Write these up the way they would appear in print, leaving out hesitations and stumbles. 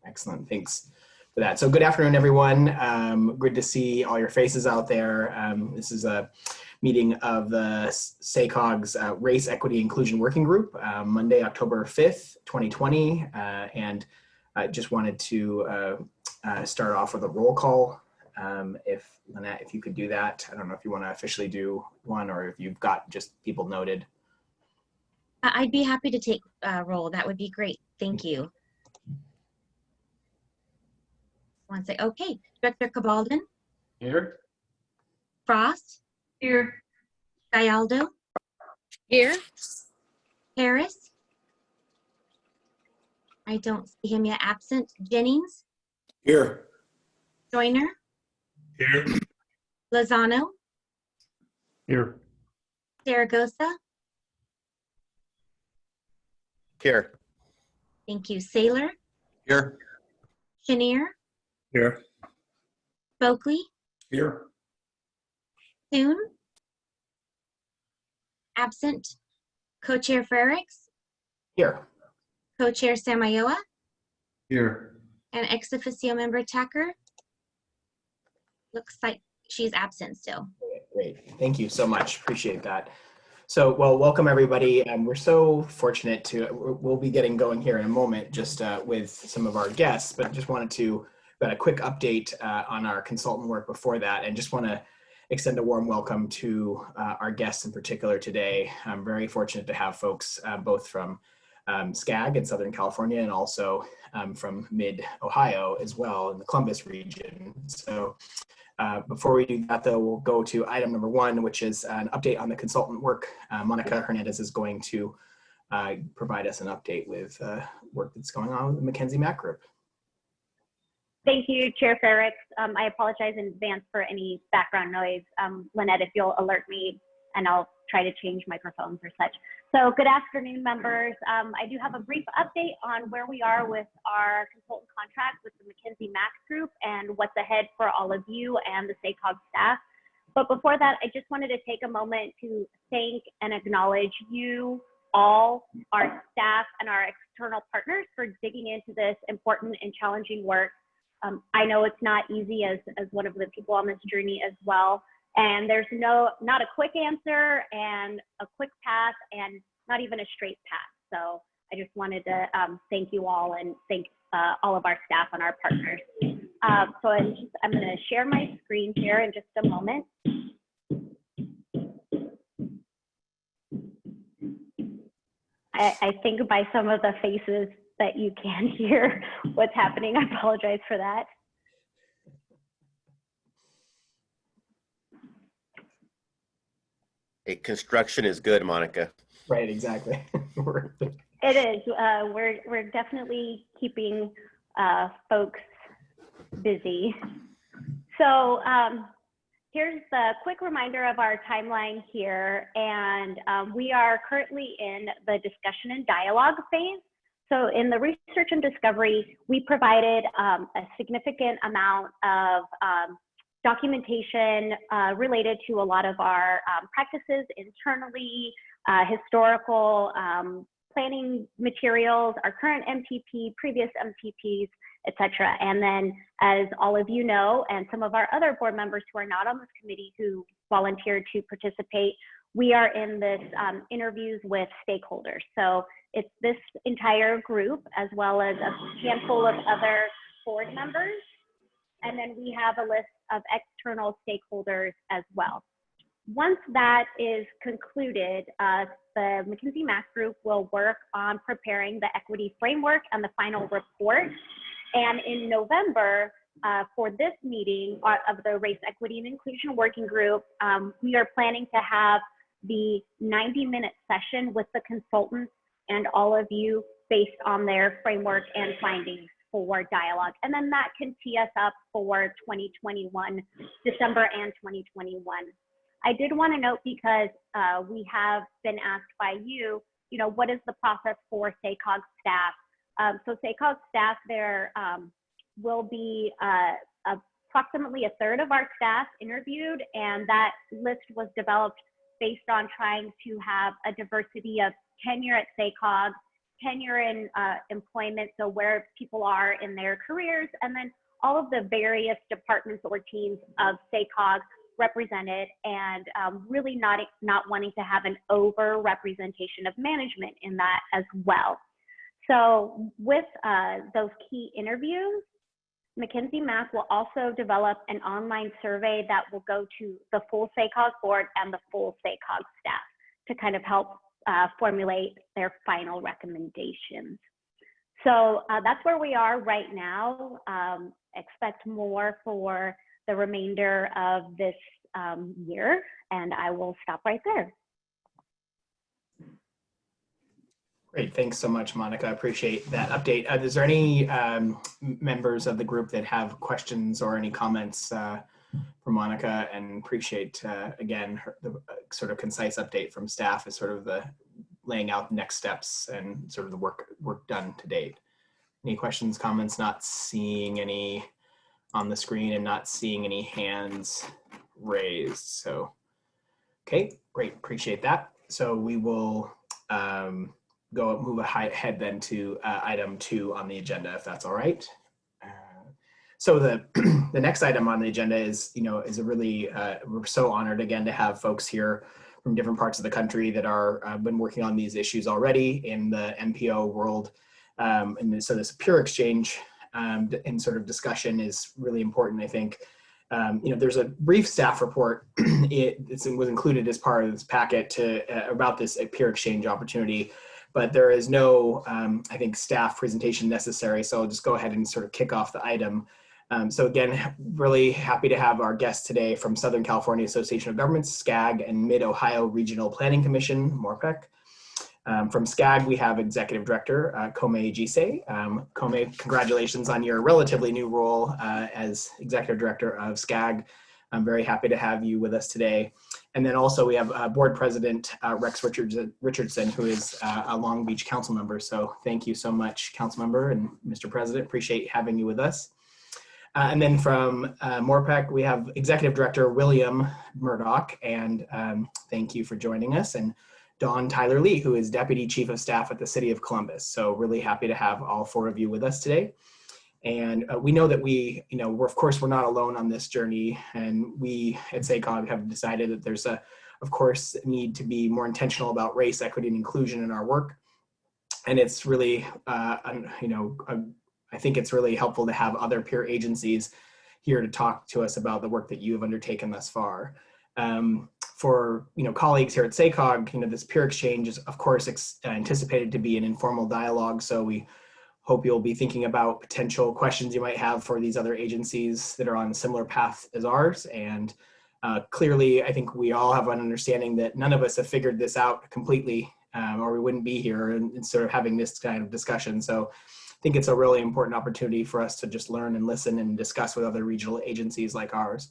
Excellent, thanks for that. So good afternoon, everyone. Good to see all your faces out there. This is a meeting of the SACOG's Race, Equity, Inclusion Working Group, Monday, October 5th, 2020. And I just wanted to start off with a roll call. If Lynette, if you could do that. I don't know if you want to officially do one or if you've got just people noted. I'd be happy to take a roll. That would be great. Thank you. One second. Okay, Director Cabalden. Here. Frost. Here. Gallardo. Here. Harris. I don't see him yet. Absent. Jennings. Here. Joyner. Here. Lozano. Here. Zaragoza. Here. Thank you. Saylor. Here. Chenier. Here. Spokley. Here. Thune. Absent. Co-Chair Frericks. Here. Co-Chair Samayoa. Here. And ex officio member Tacker. Looks like she's absent still. Great, thank you so much, appreciate that. So, well, welcome everybody. We're so fortunate we'll be getting going here in a moment just with some of our guests, but just wanted to got a quick update on our consultant work before that, and just want to extend a warm welcome to our guests in particular today. I'm very fortunate to have folks both from SCAG in Southern California and also from mid-Ohio as well in the Columbus region. So before we do that though, we'll go to item number one, which is an update on the consultant work. Monica Hernandez is going to provide us an update with work that's going on with the McKenzie Mac Group. Thank you, Chair Frericks. I apologize in advance for any background noise. Lynette, if you'll alert me, and I'll try to change microphones or such. So good afternoon, members. I do have a brief update on where we are with our consultant contract with the McKenzie Mac Group and what's ahead for all of you and the SACOG staff. But before that, I just wanted to take a moment to thank and acknowledge you all, our staff and our external partners for digging into this important and challenging work. I know it's not easy as one of the people on this journey as well. And there's not a quick answer and a quick path and not even a straight path. So I just wanted to thank you all and thank all of our staff and our partners. So I'm going to share my screen here in just a moment. I think by some of the faces that you can hear what's happening. I apologize for that. Hey, construction is good, Monica. Right, exactly. It is. We're definitely keeping folks busy. So here's the quick reminder of our timeline here. And we are currently in the discussion and dialogue phase. So in the research and discovery, we provided a significant amount of documentation related to a lot of our practices internally, historical planning materials, our current MTP, previous MTPs, etc. And then, as all of you know, and some of our other board members who are not on this committee who volunteered to participate, we are in this interviews with stakeholders. So it's this entire group as well as a handful of other board members. And then we have a list of external stakeholders as well. Once that is concluded, the McKenzie Mac Group will work on preparing the equity framework and the final report. And in November, for this meeting of the Race, Equity, and Inclusion Working Group, we are planning to have the 90-minute session with the consultants and all of you based on their framework and findings for dialogue. And then that can tee us up for 2021, December and 2021. I did want to note, because we have been asked by you, what is the process for SACOG staff? So SACOG staff, there will be approximately a third of our staff interviewed, and that list was developed based on trying to have a diversity of tenure at SACOG tenure in employment, so where people are in their careers, and then all of the various departments or teams of SACOG represented, and really not wanting to have an over-representation of management in that as well. So with those key interviews, McKinsey Math will also develop an online survey that will go to the full SACOG board and the full SACOG staff to kind of help formulate their final recommendations. So that's where we are right now. Expect more for the remainder of this year, and I will stop right there. Great, thanks so much, Monica. I appreciate that update. Is there any members of the group that have questions or any comments for Monica? And appreciate, again, the sort of concise update from staff is sort of the laying out next steps and sort of the work done to date. Any questions, comments? Not seeing any on the screen and not seeing any hands raised. So, okay, great, appreciate that. So we will move ahead then to item 2 on the agenda, if that's all right. So the the next item on the agenda is, is a really, we're so honored again to have folks here from different parts of the country that are been working on these issues already in the MPO world. And so this peer exchange and sort of discussion is really important, I think. There's a brief staff report. It was included as part of this packet about this peer exchange opportunity, but there is no, I think, staff presentation necessary. So I'll just go ahead and sort of kick off the item. So again, really happy to have our guests today from Southern California Association of Governments, SCAG, and Mid-Ohio Regional Planning Commission, MORPEC. From SCAG, we have Executive Director Kome Jise. Kome, congratulations on your relatively new role as Executive Director of SCAG. I'm very happy to have you with us today. And then also we have Board President Rex Richardson, who is a Long Beach Council member. So thank you so much, Council Member and Mr. President. Appreciate having you with us. And then from MORPEC, we have Executive Director William Murdoch, and thank you for joining us. And Dawn Tyler Lee, who is Deputy Chief of Staff at the City of Columbus. So really happy to have all 4 of you with us today. And we know that we're of course, we're not alone on this journey. And we at SACOG have decided that there's of course, need to be more intentional about race, equity, and inclusion in our work. And it's really, I think it's really helpful to have other peer agencies here to talk to us about the work that you have undertaken thus far. For colleagues here at SACOG, this peer exchange is of course anticipated to be an informal dialogue. So we hope you'll be thinking about potential questions you might have for these other agencies that are on a similar path as ours. And clearly, I think we all have an understanding that none of us have figured this out completely, or we wouldn't be here and sort of having this kind of discussion. So I think it's a really important opportunity for us to just learn and listen and discuss with other regional agencies like ours.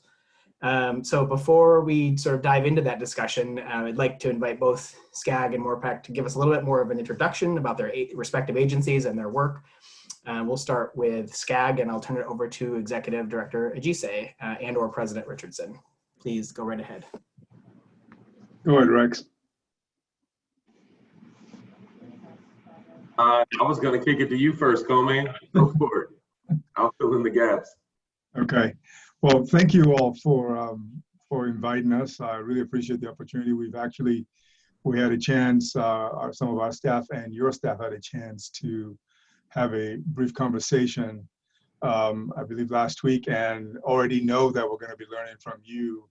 So before we sort of dive into that discussion, I'd like to invite both SCAG and MORPEC to give us a little bit more of an introduction about their respective agencies and their work. We'll start with SCAG, and I'll turn it over to Executive Director Ajise and/or President Richardson. Please go right ahead. Go ahead, Rex. I was going to kick it to you first, Kome. Go for it. I'll fill in the gaps. Okay. Well, thank you all for inviting us. I really appreciate the opportunity. We had a chance, some of our staff and your staff had a chance to have a brief conversation, I believe last week, and already know that we're going to be learning from you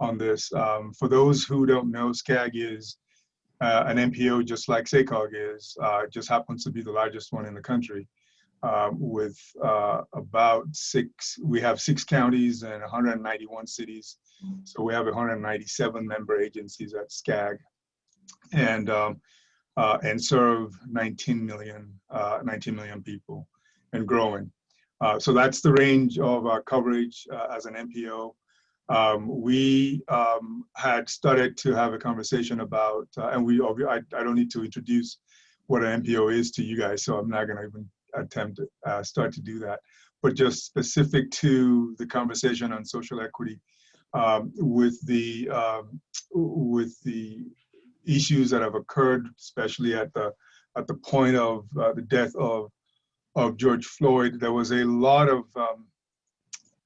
on this. For those who don't know, SCAG is an MPO just like SACOG is, just happens to be the largest one in the country. With we have 6 counties and 191 cities. So we have 197 member agencies at SCAG and serve 19 million people and growing. So that's the range of our coverage as an MPO. We had started to have a conversation about, I don't need to introduce what an MPO is to you guys, so I'm not going to even attempt to start to do that, but just specific to the conversation on social equity, with the issues that have occurred, especially at the at the point of the death of George Floyd, there was a lot of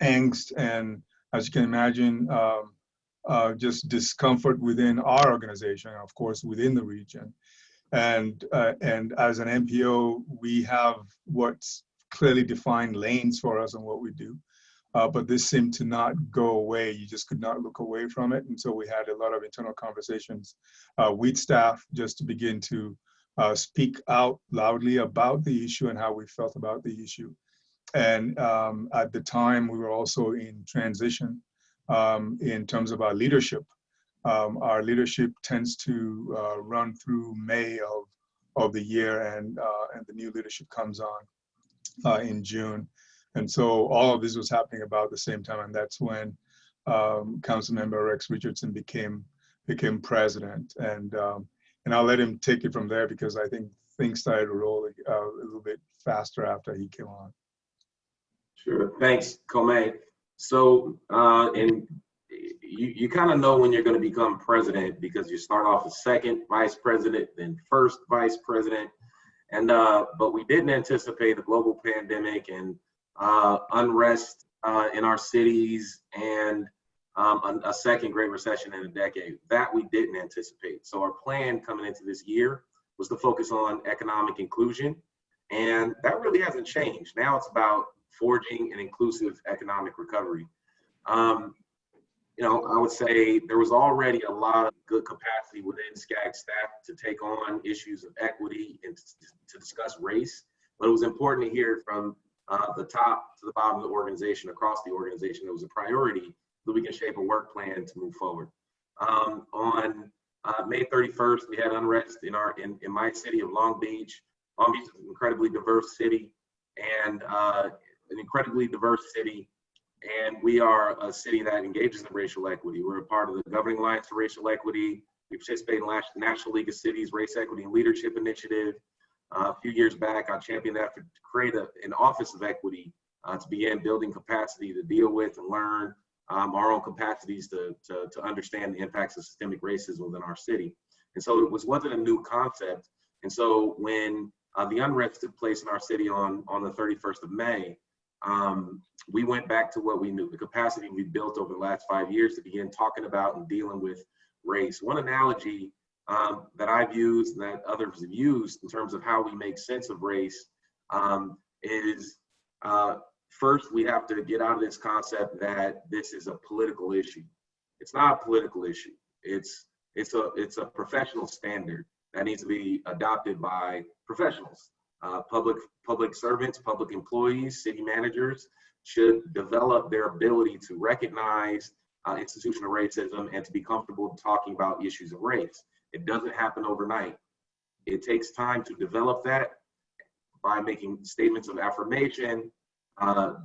angst and, as you can imagine, just discomfort within our organization, of course, within the region. And as an MPO, we have what's clearly defined lanes for us and what we do. But this seemed to not go away. You just could not look away from it. And so we had a lot of internal conversations with staff just to begin to speak out loudly about the issue and how we felt about the issue. And at the time, we were also in transition in terms of our leadership. Our leadership tends to run through May of the year, and the new leadership comes on in June. And so all of this was happening about the same time, and that's when Councilmember Rex Richardson became president. And I'll let him take it from there because I think things started to roll a little bit faster after he came on. Sure. Thanks, Comay. So, and you kind of know when you're going to become president because you start off as second vice president, then first vice president. And but we didn't anticipate a global pandemic and unrest in our cities and a second Great Recession in a decade. That we didn't anticipate. So our plan coming into this year was to focus on economic inclusion, and that really hasn't changed. Now it's about forging an inclusive economic recovery. You know, I would say there was already a lot of good capacity within SCAG staff to take on issues of equity and to discuss race, but it was important to hear from the top to the bottom of the organization, across the organization, it was a priority that we can shape a work plan to move forward. On May 31st, we had unrest in my city of Long Beach. Long Beach is an incredibly diverse city, and we are a city that engages in racial equity. We're a part of the Governing Alliance for Racial Equity. We participate in the National League of Cities Race Equity and Leadership Initiative. A few years back, I championed that to create an Office of Equity to begin building capacity to deal with and learn our own capacities to understand the impacts of systemic racism within our city. And so it wasn't a new concept. And so when the unrest took place in our city on the 31st of May, we went back to what we knew, the capacity we built over the last 5 years to begin talking about and dealing with race. One analogy that I've used and that others have used in terms of how we make sense of race is first, we have to get out of this concept that this is a political issue. It's not a political issue. It's a professional standard that needs to be adopted by professionals. Public servants, public employees, city managers should develop their ability to recognize institutional racism and to be comfortable talking about issues of race. It doesn't happen overnight. It takes time to develop that by making statements of affirmation,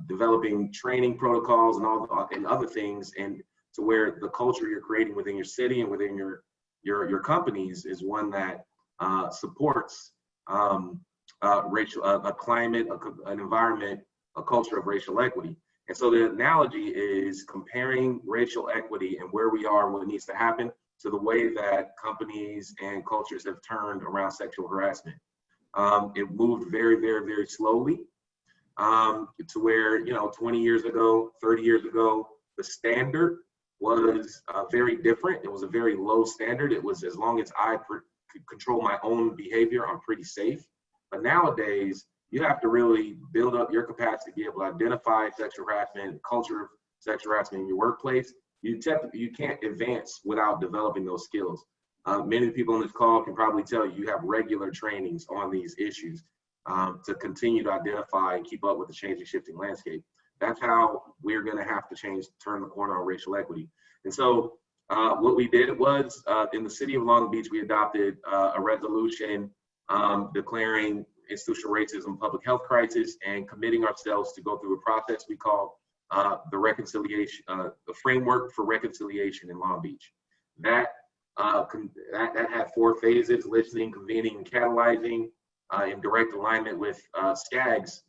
developing training protocols and other things, and to where the culture you're creating within your city and within your companies is one that supports a climate, an environment, a culture of racial equity. And so the analogy is comparing racial equity and where we are, what needs to happen, to the way that companies and cultures have turned around sexual harassment. It moved very, very, very slowly to where, 20 years ago, 30 years ago, the standard was very different. It was a very low standard. It was as long as I could control my own behavior, I'm pretty safe. But nowadays, you have to really build up your capacity to be able to identify sexual harassment, culture of sexual harassment in your workplace. You can't advance without developing those skills. Many of the people on this call can probably tell you have regular trainings on these issues to continue to identify and keep up with the changing, shifting landscape. That's how we're going to have to turn the corner on racial equity. And so what we did was in the city of Long Beach, we adopted a resolution declaring institutional racism public health crisis and committing ourselves to go through a process we call the framework for reconciliation in Long Beach. That had 4 phases: listening, convening, and catalyzing, in direct alignment with SCAG's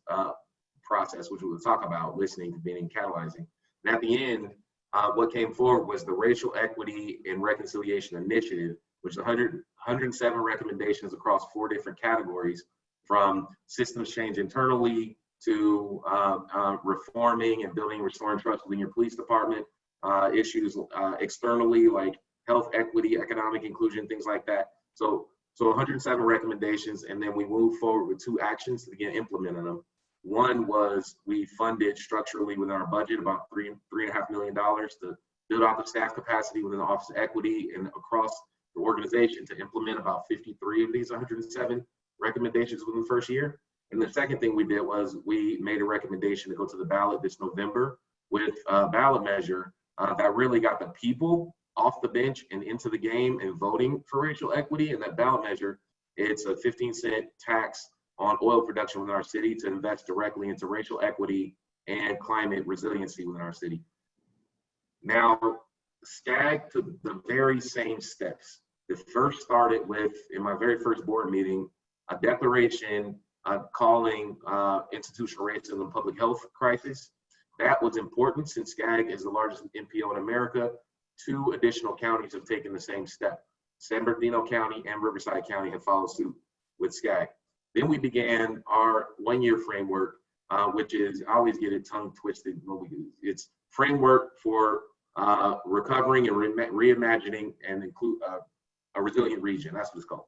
process, which we will talk about: listening, convening, catalyzing. And at the end, what came forward was the Racial Equity and Reconciliation Initiative which is 107 recommendations across 4 different categories, from systems change internally to reforming and building, restoring trust within your police department, issues externally like health equity, economic inclusion, things like that. So 107 recommendations, and then we moved forward with 2 actions to begin implementing them. One was we funded structurally within our budget about $3.5 million to build out the staff capacity within the Office of Equity and across the organization to implement about 53 of these 107 recommendations within the first year. And the second thing we did was we made a recommendation to go to the ballot this November with a ballot measure that really got the people off the bench and into the game and voting for racial equity. And that ballot measure, it's a 15-cent tax on oil production within our city to invest directly into racial equity and climate resiliency within our city. Now, SCAG took the very same steps. It first started with, in my very first board meeting, a declaration calling institutional racism a public health crisis. That was important since SCAG is the largest NPO in America. 2 additional counties have taken the same step. San Bernardino County and Riverside County have followed suit with SCAG. Then we began our 1-year framework, which is, I always get it tongue twisted when we do it. It's framework for recovering and reimagining and include a resilient region. That's what it's called.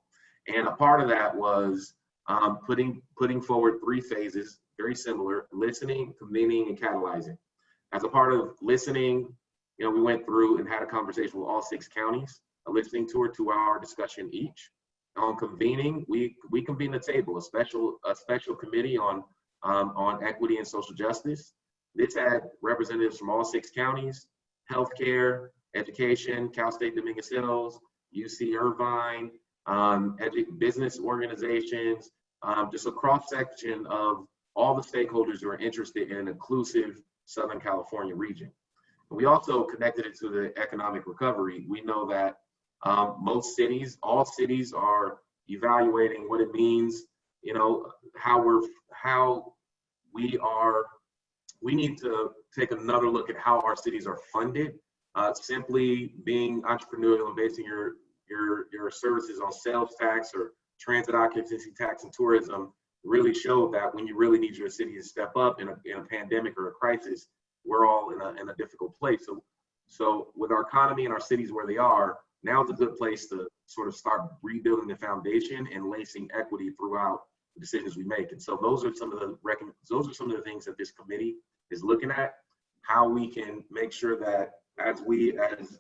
And a part of that was putting forward 3 phases, very similar: listening, convening, and catalyzing. As a part of listening, we went through and had a conversation with all 6 counties, a listening tour, 2-hour discussion each. On convening, we convened a table, a special committee on equity and social justice. This had representatives from all 6 counties: healthcare, education, Cal State Dominguez Hills, UC Irvine, business organizations, just a cross-section of all the stakeholders who are interested in an inclusive Southern California region. We also connected it to the economic recovery. We know that all cities are evaluating what it means, we need to take another look at how our cities are funded. Simply being entrepreneurial and basing your services on sales tax or transit occupancy tax and tourism really showed that when you really need your city to step up in a pandemic or a crisis, we're all in a difficult place. So with our economy and our cities where they are, now is a good place to sort of start rebuilding the foundation and lacing equity throughout the decisions we make. And so those are some of the things that this committee is looking at, how we can make sure that as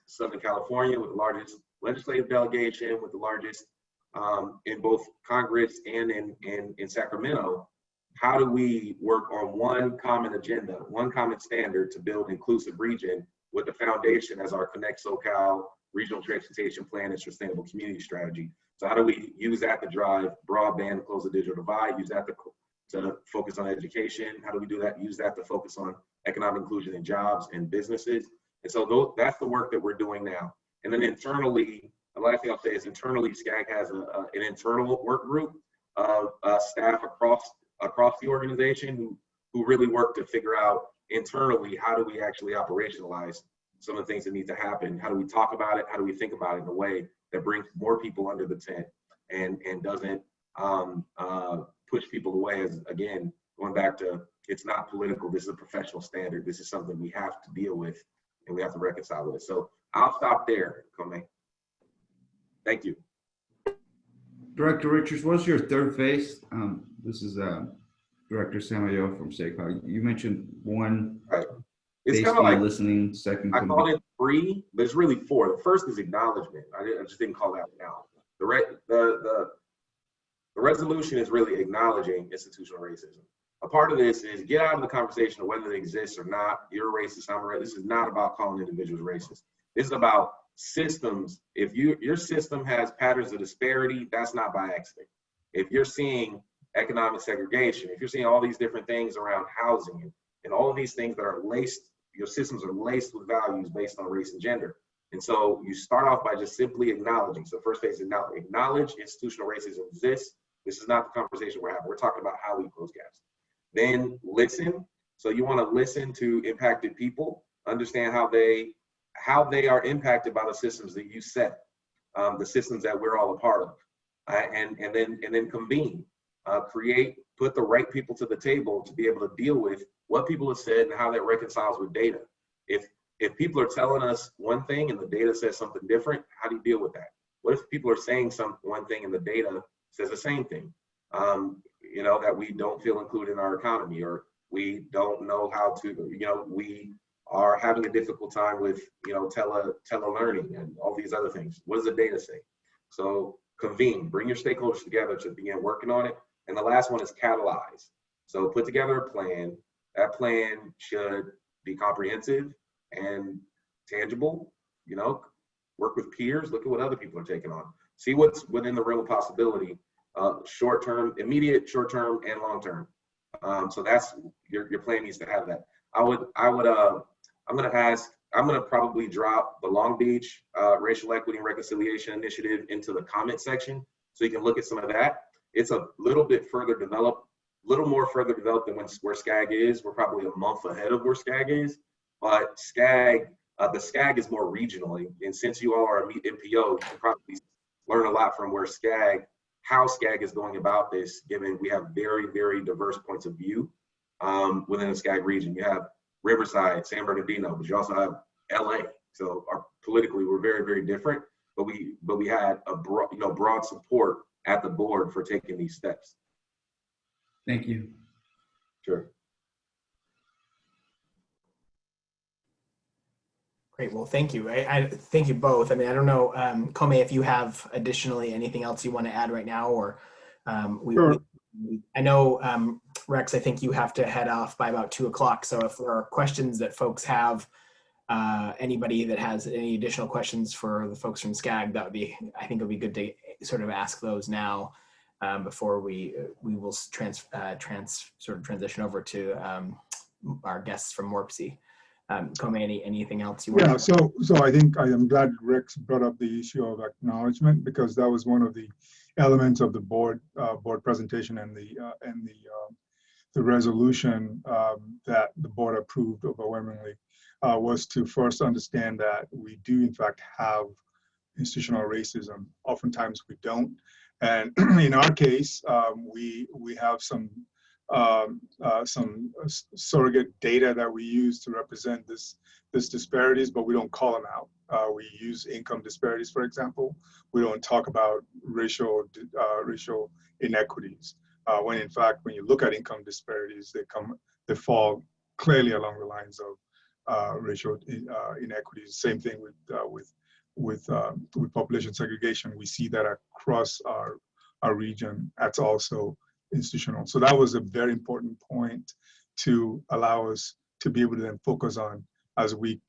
Southern California, with the largest legislative delegation, with the largest in both Congress and in Sacramento, how do we work on one common agenda, one common standard to build an inclusive region with the foundation as our Connect SoCal regional transportation plan and sustainable community strategy? So how do we use that to drive broadband, close the digital divide, use that to focus on education? How do we do that? Use that to focus on economic inclusion and jobs and businesses. And so that's the work that we're doing now. And then internally, the last thing I'll say is internally, SCAG has an internal work group of staff across the organization who really work to figure out internally, how do we actually operationalize some of the things that need to happen? How do we talk about it? How do we think about it in a way that brings more people under the tent and doesn't push people away? As again, going back to, it's not political, this is a professional standard. This is something we have to deal with and we have to reconcile with it. So I'll stop there, Kome. Thank you. Director Richards, what's your 3rd phase? This is Director Samayo from SACOG. You mentioned one. Right. It's kind of like listening. Second, I call it 3, but it's really 4. The first is acknowledgement. I just didn't call that now. The resolution is really acknowledging institutional racism. A part of this is get out of the conversation of whether it exists or not. You're a racist, I'm a racist. This is not about calling individuals racist. This is about systems. If your system has patterns of disparity, that's not by accident. If you're seeing economic segregation, if you're seeing all these different things around housing and all of these things that are laced, your systems are laced with values based on race and gender. And so you start off by just simply acknowledging. So first phase is acknowledge institutional racism exists. This is not the conversation we're having. We're talking about how we close gaps. Then listen. So you want to listen to impacted people, understand how they are impacted by the systems that you set. the systems that we're all a part of, and then convene, put the right people to the table to be able to deal with what people have said and how that reconciles with data. If people are telling us one thing and the data says something different, how do you deal with that? What if people are saying one thing and the data says the same thing? That we don't feel included in our economy, or we don't know how to, we are having a difficult time with, telelearning and all these other things. What does the data say? So convene, bring your stakeholders together to begin working on it. And the last one is catalyze. So put together a plan. That plan should be comprehensive and tangible, work with peers, look at what other people are taking on, see what's within the realm of possibility, short-term, immediate, short-term, and long-term. So that's your plan needs to have that. I'm gonna probably drop the Long Beach Racial Equity and Reconciliation Initiative into the comment section so you can look at some of that. It's a little bit further developed, more further developed than where SCAG is. We're probably a month ahead of where SCAG is, but the SCAG is more regionally. And since you all are a MPO, you can probably learn a lot from how SCAG is going about this, given we have very, very diverse points of view within the SCAG region. You have Riverside, San Bernardino, but you also have LA. So politically, we're very, very different, but we had a broad support at the board for taking these steps. Thank you. Sure. Great. Well, thank you. I thank you both. I mean, I don't know, Kome, if you have additionally anything else you want to add right now, or Sure. I know, Rex, I think you have to head off by about 2 o'clock. So if there are questions that folks have, anybody that has any additional questions for the folks from SCAG, I think it'll be good to sort of ask those now before we will transition over to our guests from MORPC. Kome, anything else you want? Yeah, so I think I am glad Rex brought up the issue of acknowledgement, because that was one of the elements of the board presentation and the resolution that the board approved overwhelmingly, was to first understand that we do in fact have institutional racism. Oftentimes we don't, and in our case, we have some surrogate data that we use to represent this disparities, but we don't call them out. We use income disparities, for example. We don't talk about racial inequities. When in fact, when you look at income disparities, they fall clearly along the lines of racial inequities. Same thing with population segregation. We see that across our region. That's also institutional. So that was a very important point to allow us to be able to then focus on, as we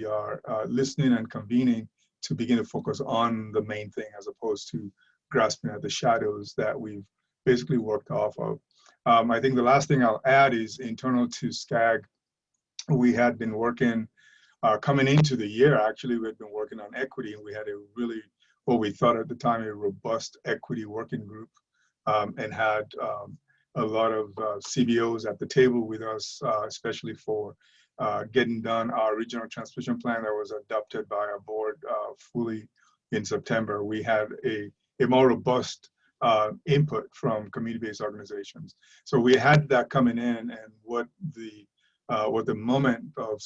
are listening and convening, to begin to focus on the main thing as opposed to grasping at the shadows that we've basically worked off of. I think the last thing I'll add is internal to SCAG, we had been working, coming into the year, actually, we had been working on equity, and we had a really, what we thought at the time, a robust equity working group, and had a lot of CBOs at the table with us, especially for getting done our regional transportation plan that was adopted by our board fully in September. We had a more robust input from community-based organizations. So we had that coming in, and what the moment of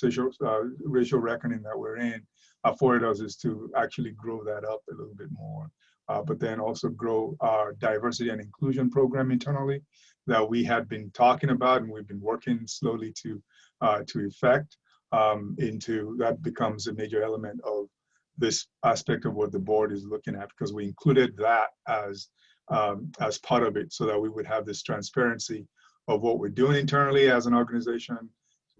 racial reckoning that we're in afforded us is to actually grow that up a little bit more. But then also grow our diversity and inclusion program internally that we had been talking about, and we've been working slowly to effect into that becomes a major element of this aspect of what the board is looking at, because we included that as part of it, so that we would have this transparency of what we're doing internally as an organization,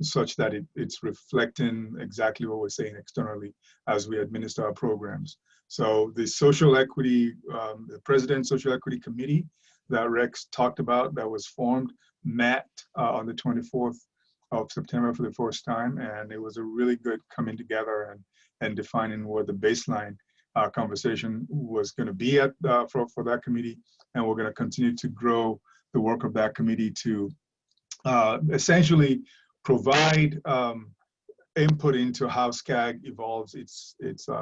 such that it's reflecting exactly what we're saying externally as we administer our programs. So the social equity, the President's Social Equity Committee that Rex talked about, that was formed, met on the 24th of September for the first time, and it was a really good coming together and defining what the baseline conversation was going to be for that committee. And we're going to continue to grow the work of that committee to essentially provide input into how SCAG evolves its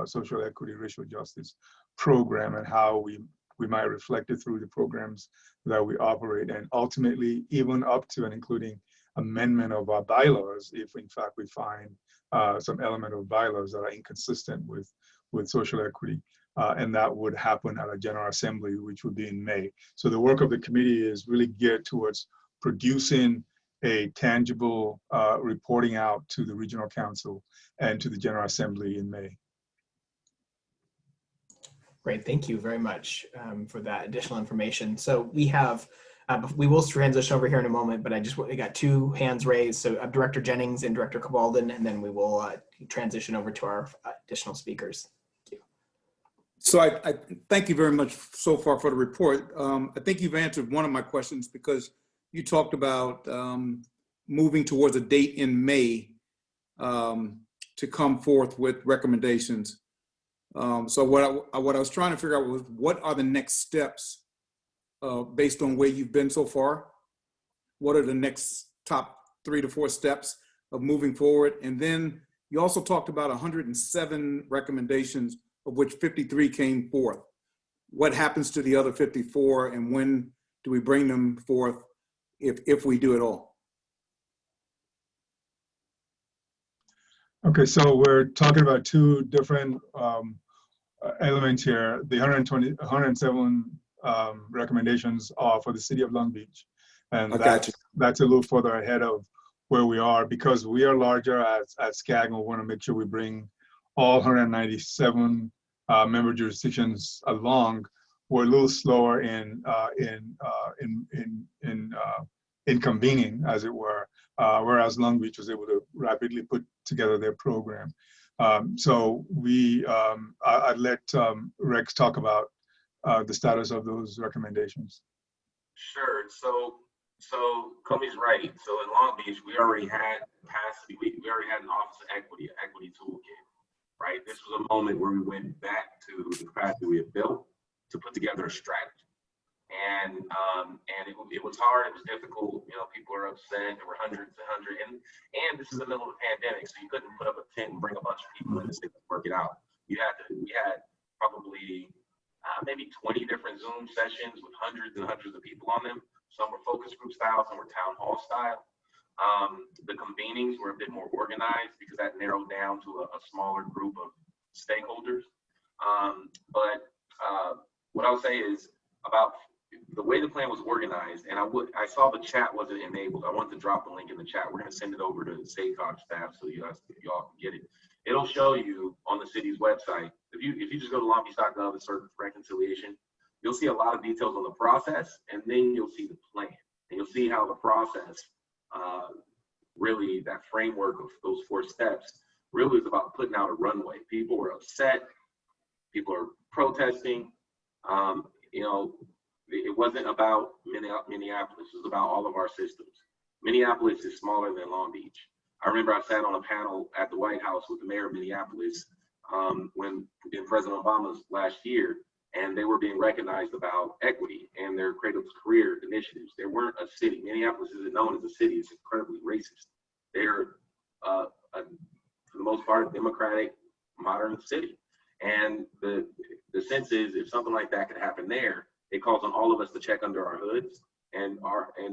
social equity, racial justice program and how we might reflect it through the programs that we operate, and ultimately even up to and including amendment of our bylaws if in fact we find some element of bylaws that are inconsistent with social equity. And that would happen at a General Assembly, which would be in May. So the work of the committee is really geared towards producing a tangible reporting out to the Regional Council and to the General Assembly in May. Great, thank you very much for that additional information. So we have, we will transition over here in a moment, but we got two hands raised. So Director Jennings and Director Cabaldon, and then we will transition over to our additional speakers. Thank you. So I thank you very much so far for the report. I think you've answered one of my questions because you talked about moving towards a date in May to come forth with recommendations. So what I was trying to figure out was what are the next steps based on where you've been so far? What are the next top 3 to 4 steps of moving forward? And then you also talked about 107 recommendations, of which 53 came forth. What happens to the other 54, and when do we bring them forth if we do it all? Okay, so we're talking about two different elements here. The 107 recommendations are for the city of Long Beach. And that's a little further ahead of where we are because we are larger at SCAG, and we want to make sure we bring all 197 member jurisdictions along. We're a little slower in convening, as it were, whereas Long Beach was able to rapidly put together their program. So I'd let Rex talk about the status of those recommendations. Sure. So Comey's right. So in Long Beach, we already had capacity. We already had an Office of Equity, an equity toolkit, right? This was a moment where we went back to the capacity we had built to put together a strategy. And it was hard, it was difficult, you know, people are upset, there were hundreds and this is the middle of the pandemic, so you couldn't put up a tent and bring a bunch of people in to work it out. We had probably maybe 20 different Zoom sessions with hundreds and hundreds of people on them. Some were focus group style, some were town hall style. The convenings were a bit more organized because that narrowed down to a smaller group of stakeholders. But what I'll say is about the way the plan was organized, and I saw the chat wasn't enabled. I want to drop the link in the chat. We're going to send it over to the SACOG staff so y'all can get it. It'll show you on the city's website. If you just go to longbeach.gov and search reconciliation, you'll see a lot of details on the process, and then you'll see the plan, and you'll see how the process, really that framework of those 4 steps, really is about putting out a runway. People were upset. People are protesting. You know, it wasn't about Minneapolis. It was about all of our systems. Minneapolis is smaller than Long Beach. I remember I sat on a panel at the White House with the mayor of Minneapolis when in President Obama's last year, and they were being recognized about equity and their Cradle to Career initiatives. They weren't a city. Minneapolis isn't known as a city. It's incredibly racist. They're, for the most part, a democratic, modern city. And the sense is, if something like that could happen there, it calls on all of us to check under our hoods and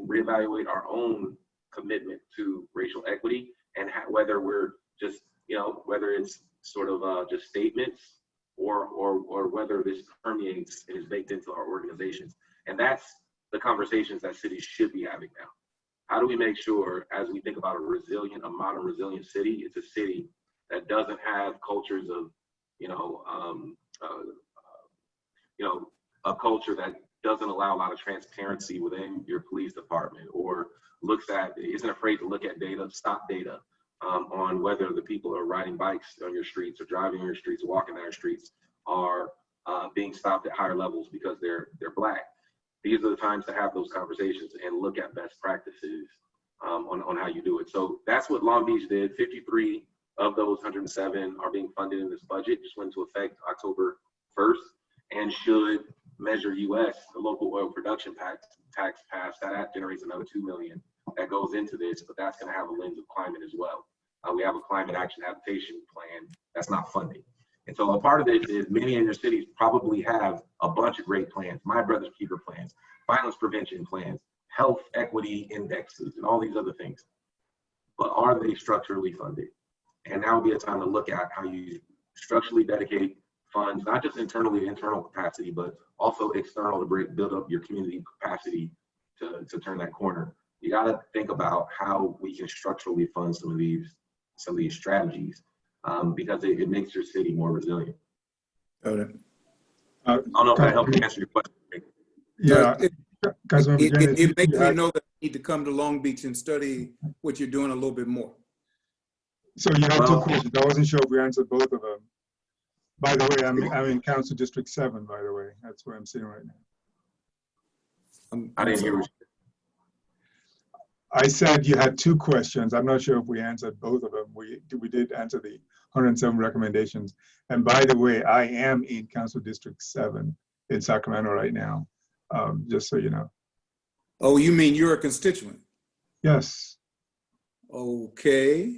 reevaluate our own commitment to racial equity, and whether we're just, you know, whether it's sort of just statements or whether this permeates and is baked into our organizations. And that's the conversations that cities should be having now. How do we make sure, as we think about a modern resilient city, it's a city that doesn't have cultures of, a culture that doesn't allow a lot of transparency within your police department, or isn't afraid to look at data, stop data on whether the people who are riding bikes on your streets or driving on your streets or walking down your streets are being stopped at higher levels because they're Black. These are the times to have those conversations and look at best practices on how you do it. So that's what Long Beach did. 53 of those 107 are being funded in this budget. Just went into effect October 1st, and should Measure US, the local oil production tax pass, that generates another $2 million that goes into this, but that's going to have a lens of climate as well. We have a climate action adaptation plan that's not funding. And so a part of this is many in your cities probably have a bunch of great plans, My Brother's Keeper plans, violence prevention plans, health equity indexes, and all these other things. But are they structurally funded? And now would be a time to look at how you structurally dedicate funds, not just internally, internal capacity, but also external to build up your community capacity to turn that corner. You got to think about how we can structurally fund some of these strategies, because it makes your city more resilient. Got it. I don't know if that helped answer your question. Yeah, It Councilmember makes me Jennings, know that I need to come to Long Beach and study what you're doing a little bit more. so you had two Well, questions. I wasn't sure if we answered both of them. By the way, I'm in Council District 7, by the way. That's where I'm sitting right now. I didn't hear. I said you had two questions. I'm not sure if we answered both of them. We did answer the 107 recommendations. And by the way, I am in Council District 7 in Sacramento right now, just so you know. Oh, you mean you're a constituent? Yes. Okay.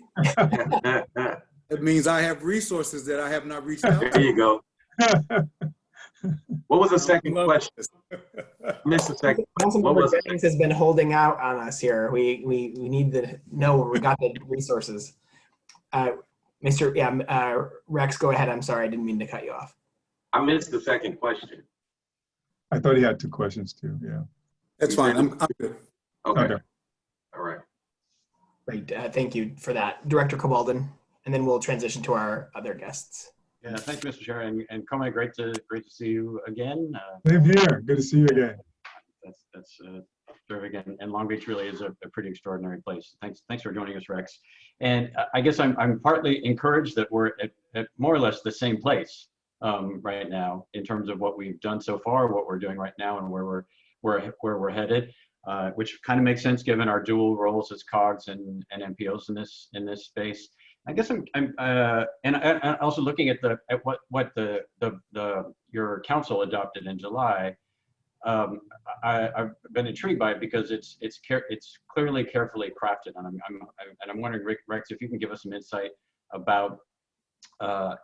That means I have resources that I have not reached out There to. you go. What was the second question? Missed the second. What Councilmember was it? Jennings has been holding out on us here. We need to know we got the resources. Rex, go ahead. I'm sorry, I didn't mean to cut you off. I missed the second question. I thought he had two questions too, yeah. That's fine. I'm good. Okay. All right. Great. Thank you for that, Director Cabaldon. And then we'll transition to our other guests. Yeah, thank you, Mr. Chair, and Kome, great to see you again. Same here. Good to see you again. That's terrific, and Long Beach really is a pretty extraordinary place. Thanks for joining us, Rex. And I guess I'm partly encouraged that we're at more or less the same place right now in terms of what we've done so far, what we're doing right now, and where we're headed, which kind of makes sense given our dual roles as COGS and MPOs in this space. I guess I'm also looking at what your council adopted in July. I've been intrigued by it because it's clearly carefully crafted, and I'm wondering, Rex, if you can give us some insight about the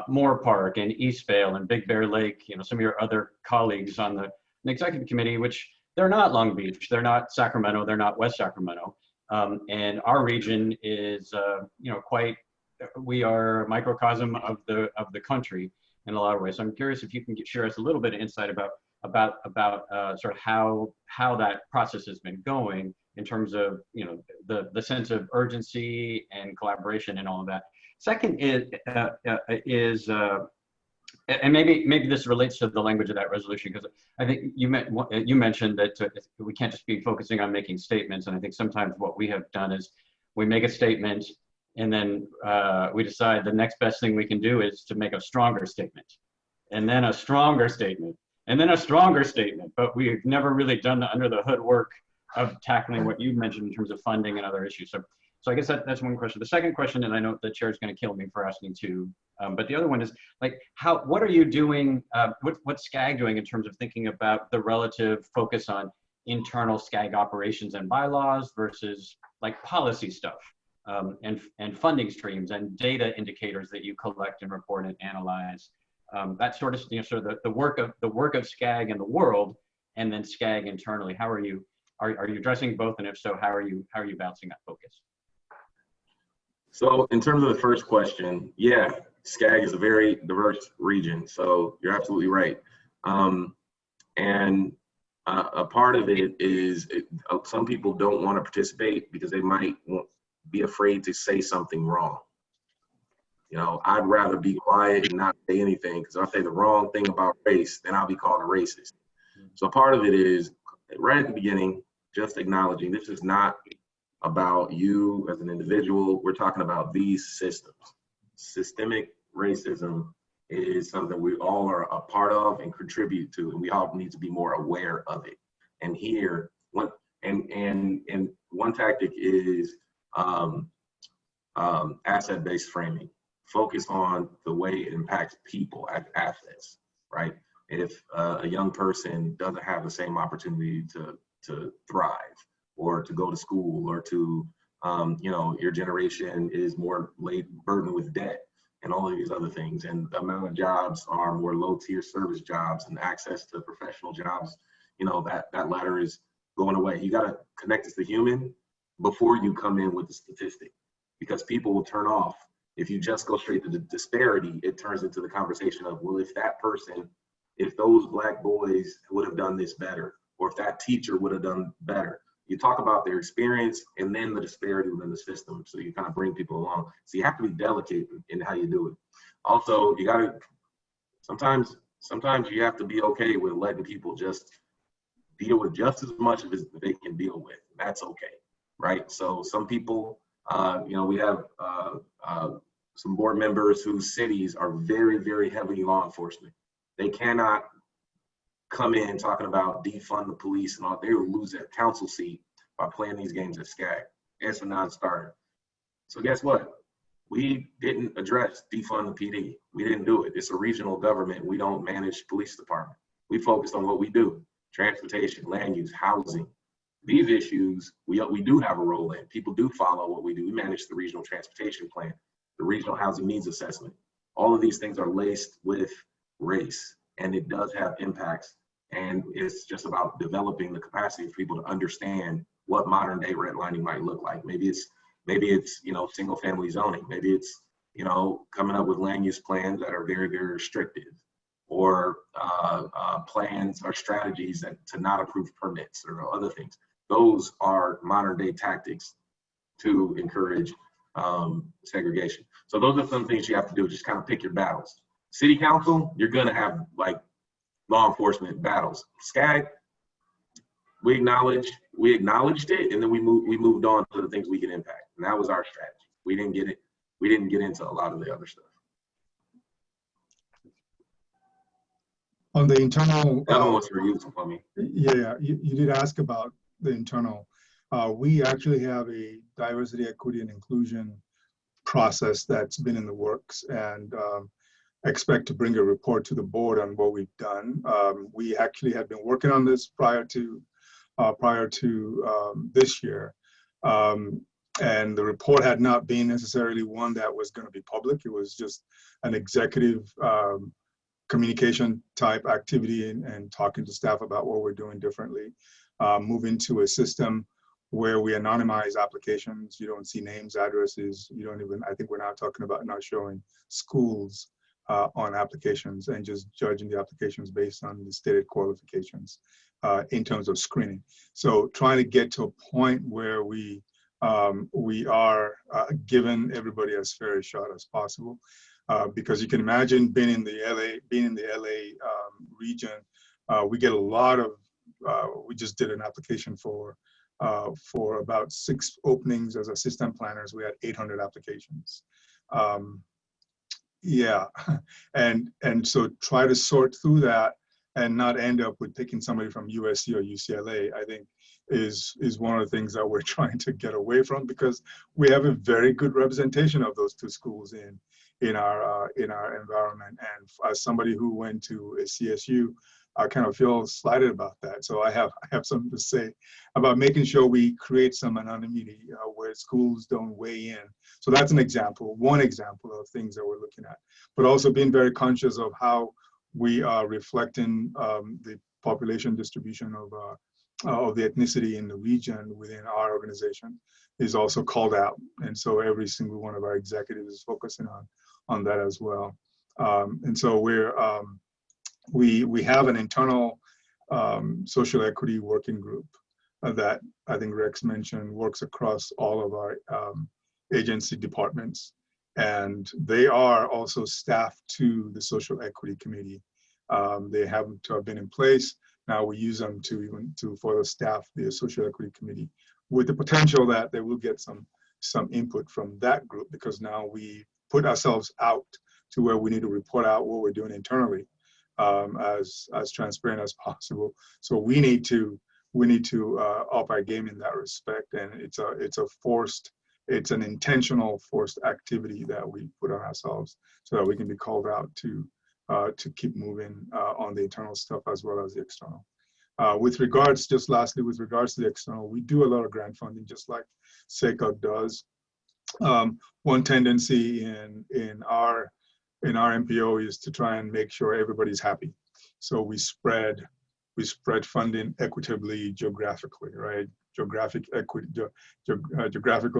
Moore Park and Eastvale and Big Bear Lake, some of your other colleagues on the executive committee, which they're not Long Beach, they're not Sacramento, they're not West Sacramento. And our region is, we are a microcosm of the country in a lot of ways. So I'm curious if you can share us a little bit of insight about sort of how that process has been going in terms of the sense of urgency and collaboration and all of that. Second is and maybe this relates to the language of that resolution, because I think you mentioned that we can't just be focusing on making statements. And I think sometimes what we have done is we make a statement and then we decide the next best thing we can do is to make a stronger statement, and then a stronger statement, and then a stronger statement. But we've never really done the under the hood work of tackling what you mentioned in terms of funding and other issues. So I guess that's one question. The second question, and I know the chair is going to kill me for asking two, but the other one is what are you doing, what's SCAG doing in terms of thinking about the relative focus on internal SCAG operations and bylaws versus policy stuff and funding streams and data indicators that you collect and report and analyze, that sort of sort of the work of SCAG in the world, and then SCAG internally. How are you addressing both, and if so, how are you balancing that focus? So in terms of the first question, yeah, SCAG is a very diverse region, so you're absolutely right. And a part of it is some people don't want to participate because they might be afraid to say something wrong. I'd rather be quiet and not say anything, because if I say the wrong thing about race, then I'll be called a racist. So part of it is right at the beginning, just acknowledging this is not about you as an individual. We're talking about these systems. Systemic racism is something we all are a part of and contribute to, and we all need to be more aware of it. And here, one tactic is asset-based framing. Focus on the way it impacts people as assets, right? If a young person doesn't have the same opportunity to thrive, or to go to school, or to, your generation is more burdened with debt, and all of these other things. And the amount of jobs are more low-tier service jobs, and access to professional jobs, you know, that ladder is going away. You got to connect as the human before you come in with the statistic, because people will turn off. If you just go straight to the disparity, it turns into the conversation of, well, if those Black boys would have done this better, or if that teacher would have done better. You talk about their experience and then the disparity within the system. So you kind of bring people along. So you have to be delicate in how you do it. Also, you got to, sometimes you have to be okay with letting people just deal with just as much of it as they can deal with. That's okay, right? So some people, you know, we have some board members whose cities are very, very heavily law enforcement. They cannot come in talking about defund the police and all. They will lose their council seat by playing these games at SCAG. It's a non-starter. So guess what? We didn't address defund the PD. We didn't do it. It's a regional government. We don't manage police department. We focused on what we do: transportation, land use, housing. These issues, we do have a role in. People do follow what we do. We manage the regional transportation plan, the regional housing needs assessment. All of these things are laced with race, and it does have impacts. And it's just about developing the capacity for people to understand what modern day redlining might look like. Maybe it's, you know, single family zoning. Maybe it's, you know, coming up with land use plans that are very, very restrictive, or plans or strategies to not approve permits or other things. Those are modern day tactics to encourage segregation. So those are some things you have to do. Just kind of pick your battles. City council, you're gonna have like law enforcement battles. SCAG, we acknowledged it, and then we moved on to the things we can impact, and that was our strategy. We didn't get into a lot of the other stuff. On the internal, That one was for you, Kwame. yeah, you did ask about the internal. We actually have a diversity, equity, and inclusion process that's been in the works, and expect to bring a report to the board on what we've done. We actually had been working on this prior to this year. And the report had not been necessarily one that was going to be public. It was just an executive communication type activity, and talking to staff about what we're doing differently. Moving to a system where we anonymize applications. You don't see names, addresses. You don't even, I think we're now talking about not showing schools on applications, and just judging the applications based on the stated qualifications in terms of screening. So trying to get to a point where we are giving everybody as fair a shot as possible, because you can imagine being in the LA region, we get a lot of. We just did an application for about 6 openings as assistant planners. We had 800 applications. Yeah, and so try to sort through that and not end up with picking somebody from USC or UCLA, I think is one of the things that we're trying to get away from, because we have a very good representation of those 2 schools in our environment. And as somebody who went to a CSU, I kind of feel slighted about that. So I have something to say about making sure we create some anonymity where schools don't weigh in. So that's one example of things that we're looking at, but also being very conscious of how we are reflecting the population distribution of the ethnicity in the region within our organization is also called out. And so every single one of our executives is focusing on that as well. And so we have an internal social equity working group that I think Rex mentioned works across all of our agency departments, and they are also staffed to the social equity committee. They happen to have been in place. Now we use them to further staff the social equity committee, with the potential that they will get some input from that group, because now we put ourselves out to where we need to report out what we're doing internally. As transparent as possible. So we need to up our game in that respect, and it's an intentional forced activity that we put on ourselves so that we can be called out to keep moving on the internal stuff as well as the external. Just lastly, with regards to the external, we do a lot of grant funding, just like SACOG does. One tendency in our MPO is to try and make sure everybody's happy. So we spread funding equitably geographically, right? Geographical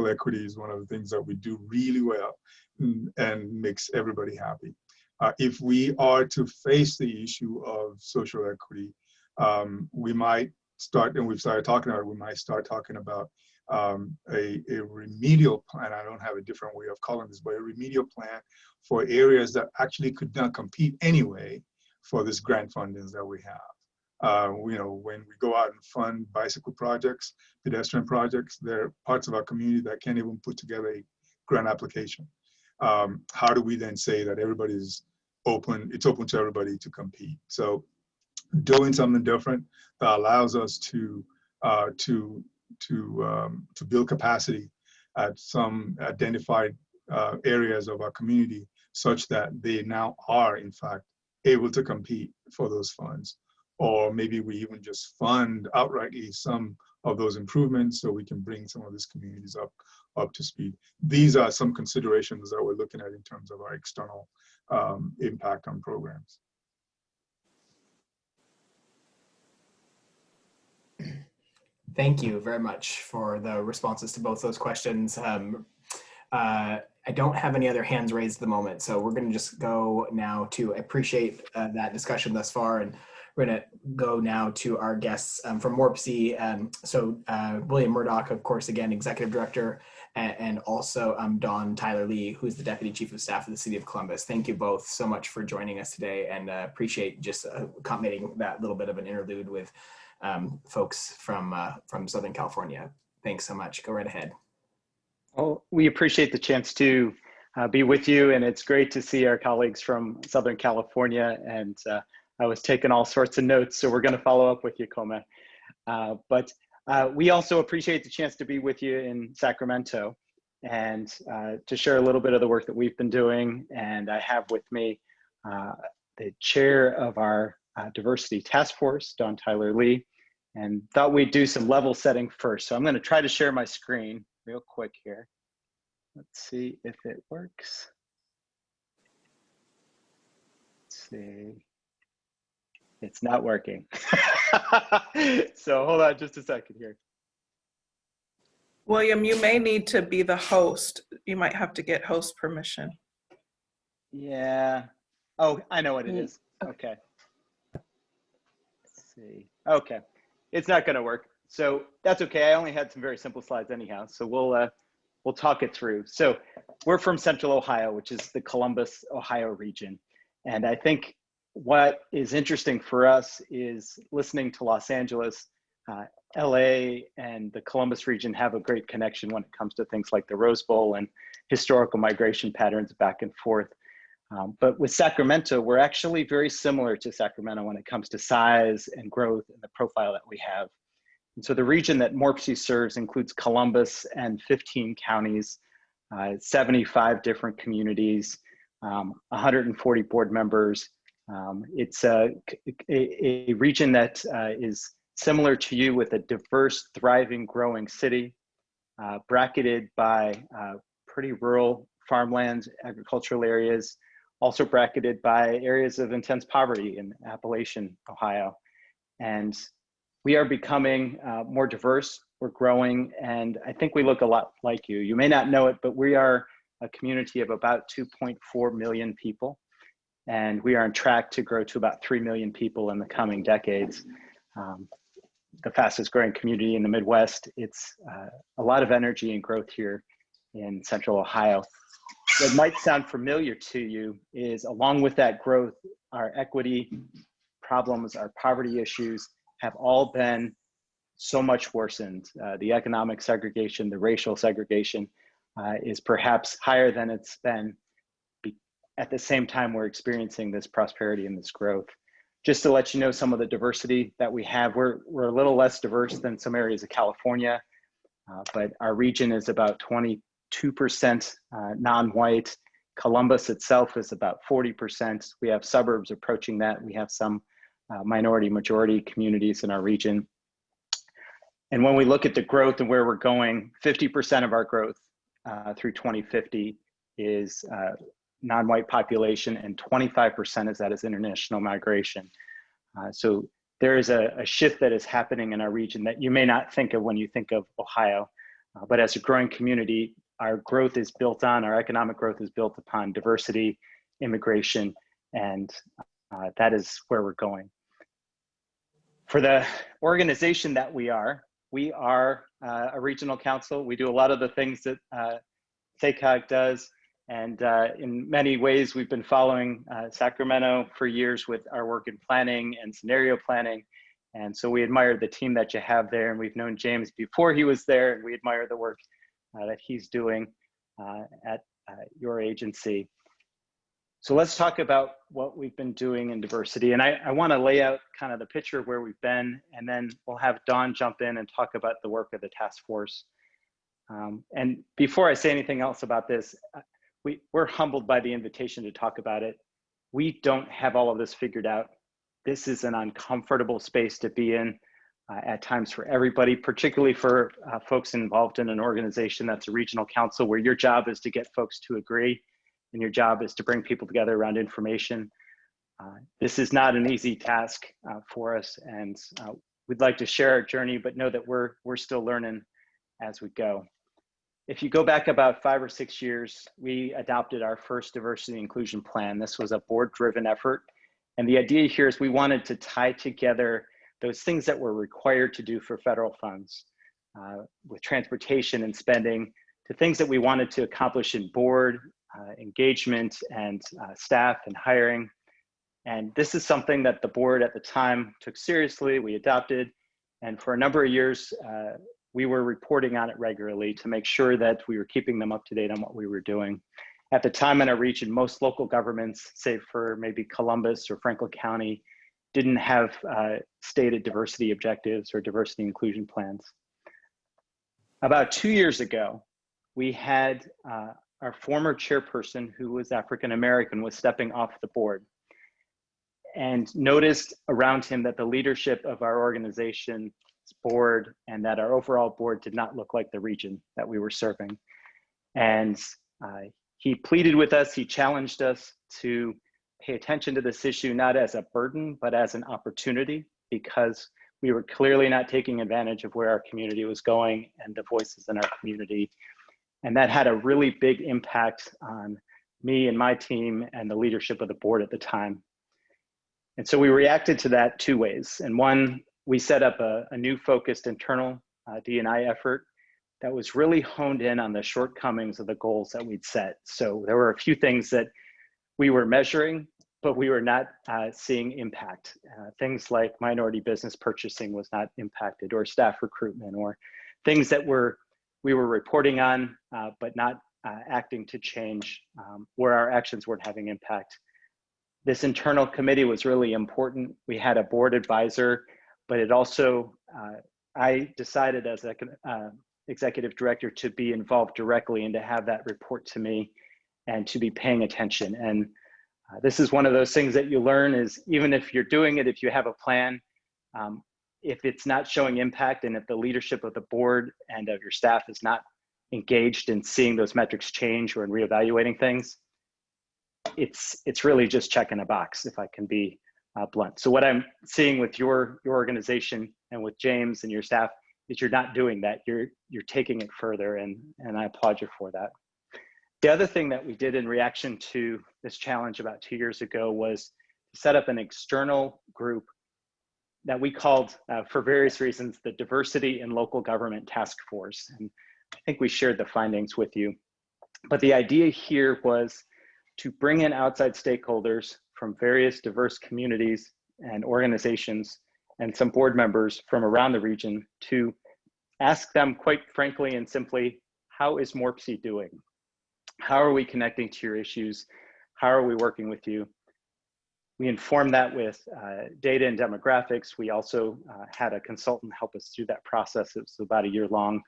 equity is one of the things that we do really well and makes everybody happy. If we are to face the issue of social equity, we might start, and we've started talking about it, we might start talking about a remedial plan. I don't have a different way of calling this, but a remedial plan for areas that actually could not compete anyway for this grant fundings that we have. When we go out and fund bicycle projects, pedestrian projects, there are parts of our community that can't even put together a grant application. How do we then say that everybody's open, it's open to everybody to compete? So doing something different that allows us to build capacity at some identified areas of our community such that they now are in fact able to compete for those funds. Or maybe we even just fund outrightly some of those improvements so we can bring some of these communities up to speed. These are some considerations that we're looking at in terms of our external impact on programs. Thank you very much for the responses to both those questions. I don't have any other hands raised at the moment, so we're going to just go now to appreciate that discussion thus far, and we're going to go now to our guests from MORPC. So William Murdoch, of course, again, Executive Director, and also Don Tyler Lee, who's the Deputy Chief of Staff of the City of Columbus. Thank you both so much for joining us today, and appreciate just accommodating that little bit of an interlude with folks from Southern California. Thanks so much. Go right ahead. Well, we appreciate the chance to be with you, and it's great to see our colleagues from Southern California, and I was taking all sorts of notes, so we're going to follow up with you, Koma. But we also appreciate the chance to be with you in Sacramento and to share a little bit of the work that we've been doing. And I have with me the chair of our diversity task force, Don Tyler Lee, and thought we'd do some level setting first. So I'm going to try to share my screen real quick here. Let's see if it works. Let's see. It's not working. So hold on just a second here. William, you may need to be the host. You might have to get host permission. Yeah. Oh, I know what it is. Okay. Let's see. Okay. It's not going to work. So that's okay. I only had some very simple slides anyhow. So we'll talk it through. So we're from Central Ohio, which is the Columbus, Ohio region. And I think what is interesting for us is listening to Los Angeles, LA, and the Columbus region have a great connection when it comes to things like the Rose Bowl and historical migration patterns back and forth. But with Sacramento, we're actually very similar to Sacramento when it comes to size and growth and the profile that we have. And so the region that MORPC serves includes Columbus and 15 counties, 75 different communities, 140 board members. It's a region that is similar to you, with a diverse, thriving, growing city, bracketed by pretty rural farmlands, agricultural areas, also bracketed by areas of intense poverty in Appalachian, Ohio. And we are becoming more diverse, we're growing, and I think we look a lot like you. You may not know it, but we are a community of about 2.4 million people. And we are on track to grow to about 3 million people in the coming decades. The fastest growing community in the Midwest. It's a lot of energy and growth here in Central Ohio. What might sound familiar to you is, along with that growth, our equity problems, our poverty issues have all been so much worsened. The economic segregation, the racial segregation is perhaps higher than it's been. At the same time, we're experiencing this prosperity and this growth. Just to let you know some of the diversity that we have, we're a little less diverse than some areas of California, but our region is about 22% non-white. Columbus itself is about 40%. We have suburbs approaching that. We have some minority majority communities in our region. And when we look at the growth and where we're going, 50% of our growth through 2050 is non-white population, and 25% is that is international migration. So there is a shift that is happening in our region that you may not think of when you think of Ohio, but as a growing community, our growth is built on, our economic growth is built upon diversity, immigration, and that is where we're going. For the organization that we are a regional council. We do a lot of the things that SACOG does, and in many ways, we've been following Sacramento for years with our work in planning and scenario planning. And so we admire the team that you have there, and we've known James before he was there, and we admire the work that he's doing at your agency. So let's talk about what we've been doing in diversity. And I want to lay out kind of the picture of where we've been, and then we'll have Dawn jump in and talk about the work of the task force. And before I say anything else about this, we're humbled by the invitation to talk about it. We don't have all of this figured out. This is an uncomfortable space to be in at times for everybody, particularly for folks involved in an organization that's a regional council, where your job is to get folks to agree, and your job is to bring people together around information. This is not an easy task for us, and we'd like to share our journey, but know that we're still learning as we go. If you go back about 5 or 6 years, we adopted our first diversity inclusion plan. This was a board-driven effort. And the idea here is we wanted to tie together those things that we're required to do for federal funds with transportation and spending to things that we wanted to accomplish in board engagement and staff and hiring. And this is something that the board at the time took seriously. We adopted, and for a number of years, we were reporting on it regularly to make sure that we were keeping them up to date on what we were doing. At the time in our region, most local governments, save for maybe Columbus or Franklin County, didn't have stated diversity objectives or diversity inclusion plans. About 2 years ago, we had our former chairperson, who was African American, was stepping off the board, and noticed around him that the leadership of our organization's board and that our overall board did not look like the region that we were serving. And he pleaded with us, he challenged us to pay attention to this issue, not as a burden, but as an opportunity, because we were clearly not taking advantage of where our community was going and the voices in our community. And that had a really big impact on me and my team and the leadership of the board at the time. And so we reacted to that 2 ways. And one, we set up a new focused internal D&I effort that was really honed in on the shortcomings of the goals that we'd set. So there were a few things that we were measuring, but we were not seeing impact. Things like minority business purchasing was not impacted, or staff recruitment, or things that we were reporting on, but not acting to change, where our actions weren't having impact. This internal committee was really important. We had a board advisor, but it also, I decided as executive director to be involved directly and to have that report to me and to be paying attention. And this is one of those things that you learn is, even if you're doing it, if you have a plan, if it's not showing impact, and if the leadership of the board and of your staff is not engaged in seeing those metrics change or in reevaluating things, it's really just checking a box, if I can be blunt. So what I'm seeing with your organization and with James and your staff is you're not doing that. You're taking it further, and I applaud you for that. The other thing that we did in reaction to this challenge about 2 years ago was to set up an external group that we called, for various reasons, the Diversity in Local Government Task Force. And I think we shared the findings with you. But the idea here was to bring in outside stakeholders from various diverse communities and organizations, and some board members from around the region, to ask them, quite frankly and simply, how is MORPC doing? How are we connecting to your issues? How are we working with you? We informed that with data and demographics. We also had a consultant help us through that process. It was about a year long.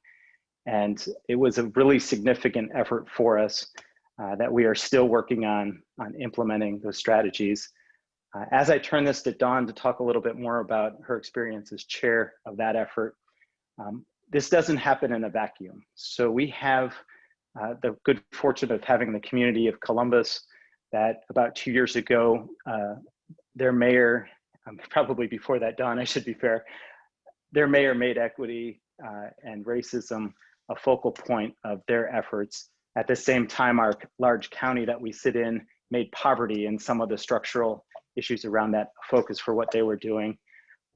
And it was a really significant effort for us that we are still working on implementing those strategies. As I turn this to Dawn to talk a little bit more about her experience as chair of that effort, this doesn't happen in a vacuum. So we have the good fortune of having the community of Columbus that about 2 years ago, their mayor, probably before that, Don, I should be fair, their mayor made equity and racism a focal point of their efforts. At the same time, our large county that we sit in made poverty and some of the structural issues around that focus for what they were doing.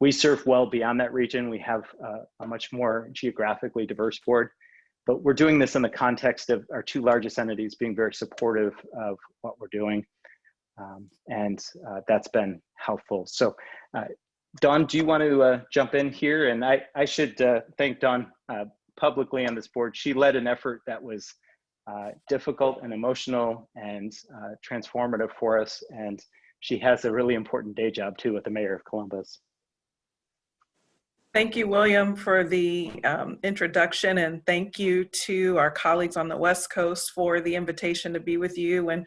We serve well beyond that region. We have a much more geographically diverse board, but we're doing this in the context of our two largest entities being very supportive of what we're doing. And that's been helpful. So Dawn, do you want to jump in here? And I should thank Dawn publicly on this board. She led an effort that was difficult and emotional and transformative for us. And she has a really important day job too with the mayor of Columbus. Thank you, William, for the introduction, and thank you to our colleagues on the West Coast for the invitation to be with you. And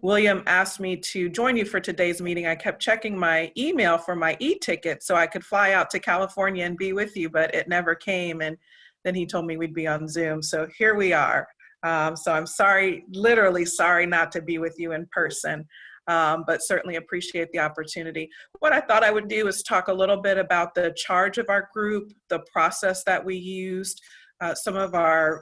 William asked me to join you for today's meeting. I kept checking my email for my e-ticket so I could fly out to California and be with you, but it never came. And then he told me we'd be on Zoom. So here we are. So I'm sorry, literally sorry not to be with you in person, but certainly appreciate the opportunity. What I thought I would do is talk a little bit about the charge of our group, the process that we used, some of our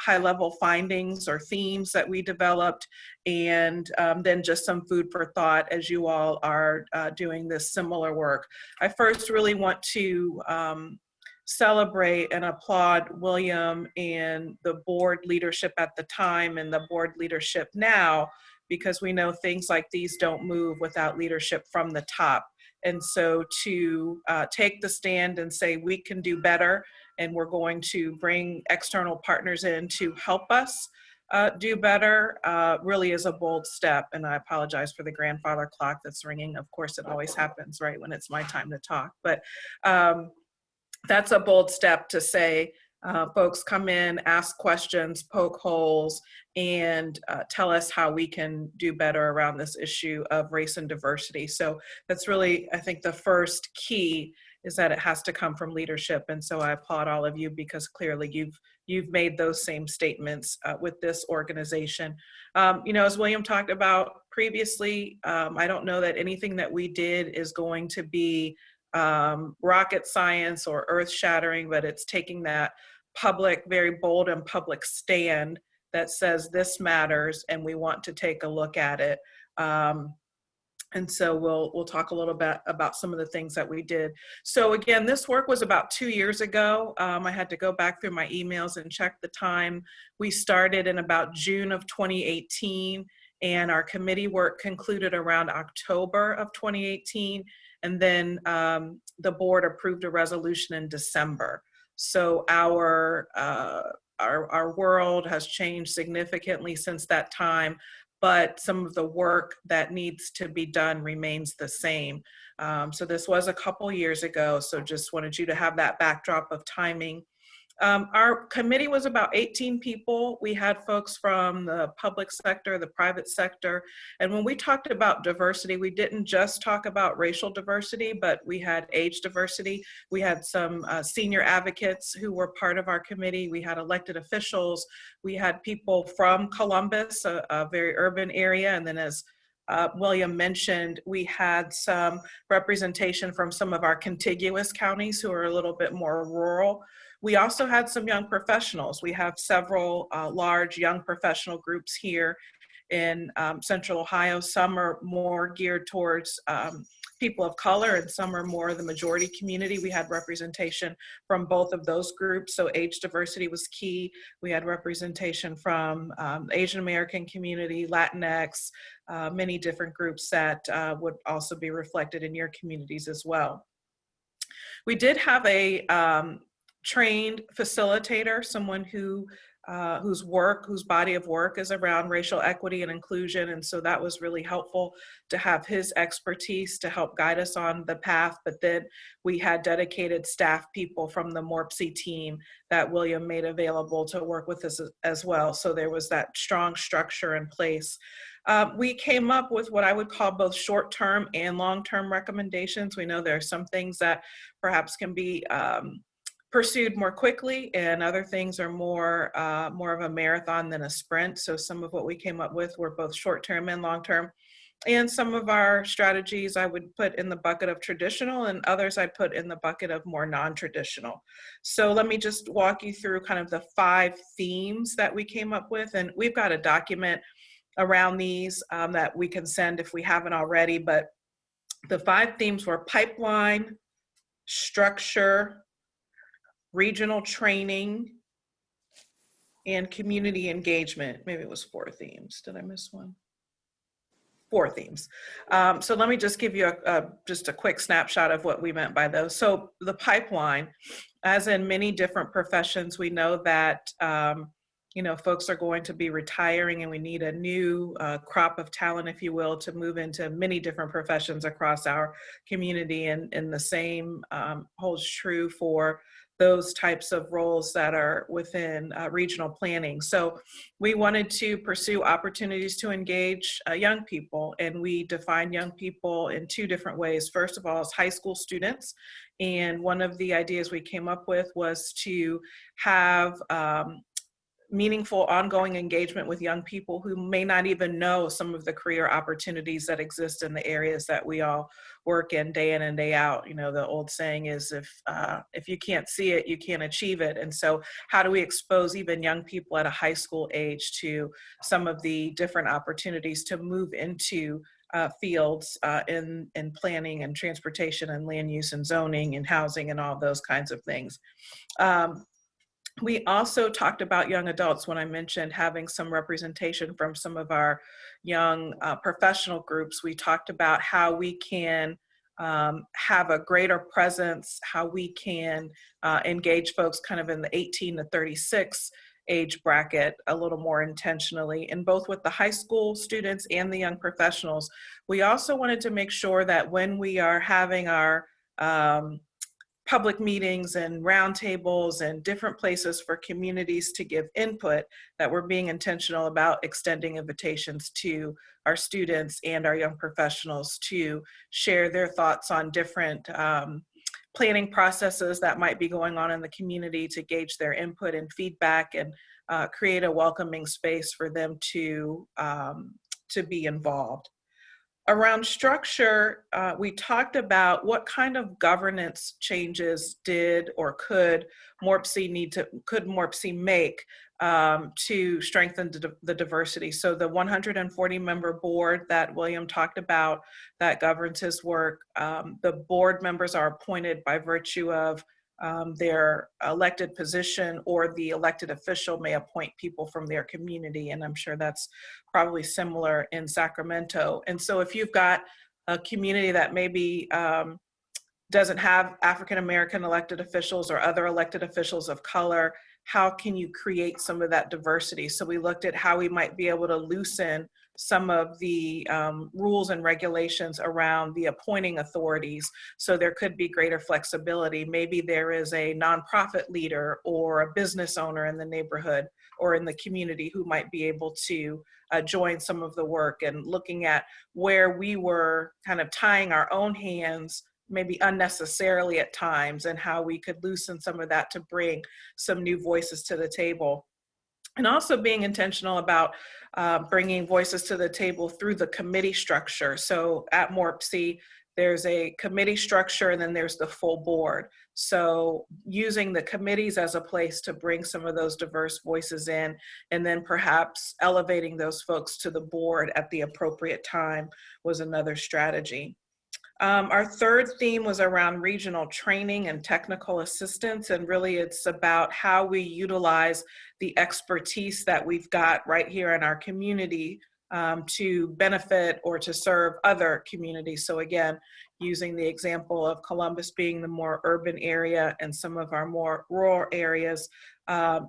high-level findings or themes that we developed, and then just some food for thought as you all are doing this similar work. I first really want to celebrate and applaud William and the board leadership at the time and the board leadership now, because we know things like these don't move without leadership from the top. And so to take the stand and say we can do better, and we're going to bring external partners in to help us do better, really is a bold step. And I apologize for the grandfather clock that's ringing. Of course, it always happens right when it's my time to talk. But that's a bold step to say, folks, come in, ask questions, poke holes, and tell us how we can do better around this issue of race and diversity. So that's really, I think, the first key is that it has to come from leadership. And so I applaud all of you because clearly you've made those same statements with this organization. You know, as William talked about previously, I don't know that anything that we did is going to be rocket science or earth shattering, but it's taking that public, very bold and public stand that says this matters and we want to take a look at it. And so we'll talk a little bit about some of the things that we did. So again, this work was about 2 years ago. I had to go back through my emails and check the time. We started in about June of 2018, and our committee work concluded around October of 2018. And then the board approved a resolution in December. So our world has changed significantly since that time, but some of the work that needs to be done remains the same. So this was a couple years ago, so just wanted you to have that backdrop of timing. Our committee was about 18 people. We had folks from the public sector, the private sector. And when we talked about diversity, we didn't just talk about racial diversity, but we had age diversity. We had some senior advocates who were part of our committee. We had elected officials. We had people from Columbus, a very urban area. And then as William mentioned, we had some representation from some of our contiguous counties who are a little bit more rural. We also had some young professionals. We have several large young professional groups here in Central Ohio. Some are more geared towards people of color and some are more the majority community. We had representation from both of those groups. So age diversity was key. We had representation from Asian American community, Latinx, many different groups that would also be reflected in your communities as well. We did have a trained facilitator, someone whose body of work is around racial equity and inclusion. And so that was really helpful to have his expertise to help guide us on the path. But then we had dedicated staff people from the MORPC team that William made available to work with us as well. So there was that strong structure in place. We came up with what I would call both short-term and long-term recommendations. We know there are some things that perhaps can be pursued more quickly, and other things are more of a marathon than a sprint. So some of what we came up with were both short-term and long-term. And some of our strategies I would put in the bucket of traditional, and others I'd put in the bucket of more non-traditional. So let me just walk you through kind of the 5 themes that we came up with. And we've got a document around these that we can send if we haven't already. But the 5 themes were pipeline, structure, regional training, and community engagement. Maybe it was 4 themes. Did I miss one? 4 themes. So let me just give you just a quick snapshot of what we meant by those. So the pipeline, as in many different professions, we know that folks are going to be retiring, and we need a new crop of talent, if you will, to move into many different professions across our community. And the same holds true for those types of roles that are within regional planning. So we wanted to pursue opportunities to engage young people, and we define young people in 2 different ways. First of all, as high school students, and one of the ideas we came up with was to have meaningful ongoing engagement with young people who may not even know some of the career opportunities that exist in the areas that we all work in and day out. The old saying is, if you can't see it, you can't achieve it. And so how do we expose even young people at a high school age to some of the different opportunities to move into fields in planning and transportation and land use and zoning and housing and all those kinds of things. We also talked about young adults when I mentioned having some representation from some of our young professional groups. We talked about how we can have a greater presence, how we can engage folks kind of in the 18 to 36 age bracket a little more intentionally, and both with the high school students and the young professionals. We also wanted to make sure that when we are having our public meetings and roundtables and different places for communities to give input, that we're being intentional about extending invitations to our students and our young professionals to share their thoughts on different planning processes that might be going on in the community, to gauge their input and feedback, and create a welcoming space for them to be involved. Around structure, we talked about what kind of governance changes did or could MORPC make to strengthen the diversity. So the 140 member board that William talked about that governs his work, the board members are appointed by virtue of their elected position, or the elected official may appoint people from their community. And I'm sure that's probably similar in Sacramento. And so if you've got a community that maybe doesn't have African-American elected officials or other elected officials of color, how can you create some of that diversity? So we looked at how we might be able to loosen some of the rules and regulations around the appointing authorities, so there could be greater flexibility. Maybe there is a nonprofit leader or a business owner in the neighborhood or in the community who might be able to join some of the work, and looking at where we were kind of tying our own hands maybe unnecessarily at times, and how we could loosen some of that to bring some new voices to the table. And also being intentional about bringing voices to the table through the committee structure. So at MORPC, there's a committee structure, and then there's the full board. So using the committees as a place to bring some of those diverse voices in, and then perhaps elevating those folks to the board at the appropriate time was another strategy. Our 3rd theme was around regional training and technical assistance, and really it's about how we utilize the expertise that we've got right here in our community to benefit or to serve other communities. So again, using the example of Columbus being the more urban area and some of our more rural areas,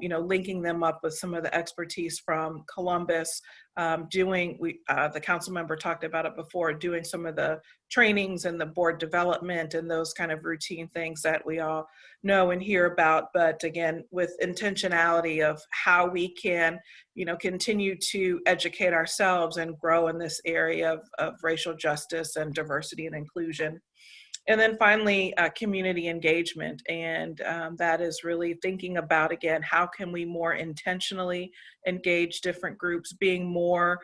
linking them up with some of the expertise from Columbus, the council member talked about it before, doing some of the trainings and the board development and those kind of routine things that we all know and hear about, but again, with intentionality of how we can, continue to educate ourselves and grow in this area of racial justice and diversity and inclusion. And then finally, community engagement. And that is really thinking about, again, how can we more intentionally engage different groups, being more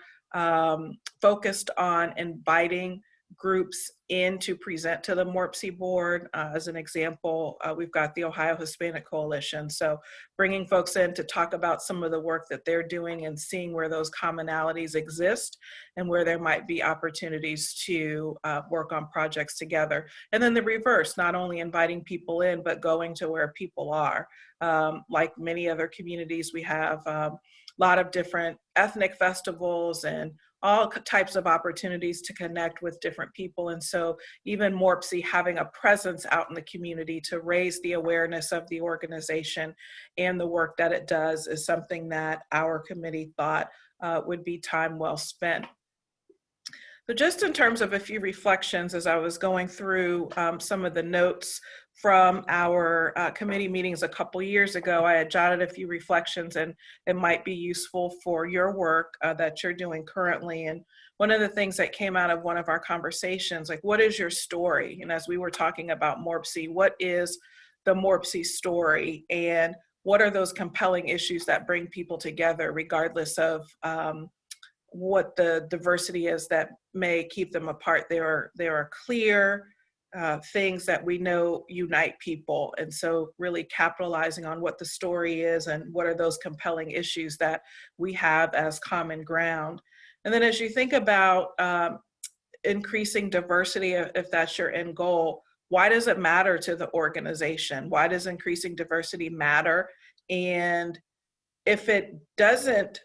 focused on inviting groups in to present to the MORPC board. As an example, we've got the Ohio Hispanic Coalition. So bringing folks in to talk about some of the work that they're doing and seeing where those commonalities exist and where there might be opportunities to work on projects together. And then the reverse, not only inviting people in, but going to where people are. Like many other communities, we have a lot of different ethnic festivals and all types of opportunities to connect with different people. And so even MORPC having a presence out in the community to raise the awareness of the organization and the work that it does is something that our committee thought would be time well spent. So just in terms of a few reflections as I was going through some of the notes from our committee meetings a couple years ago, I had jotted a few reflections, and it might be useful for your work that you're doing currently. And one of the things that came out of one of our conversations, like, what is your story? And as we were talking about MORPC, what is the MORPC story? And what are those compelling issues that bring people together regardless of what the diversity is that may keep them apart? There are clear things that we know unite people. And so really capitalizing on what the story is and what are those compelling issues that we have as common ground. And then as you think about increasing diversity, if that's your end goal, why does it matter to the organization? Why does increasing diversity matter? And if it doesn't,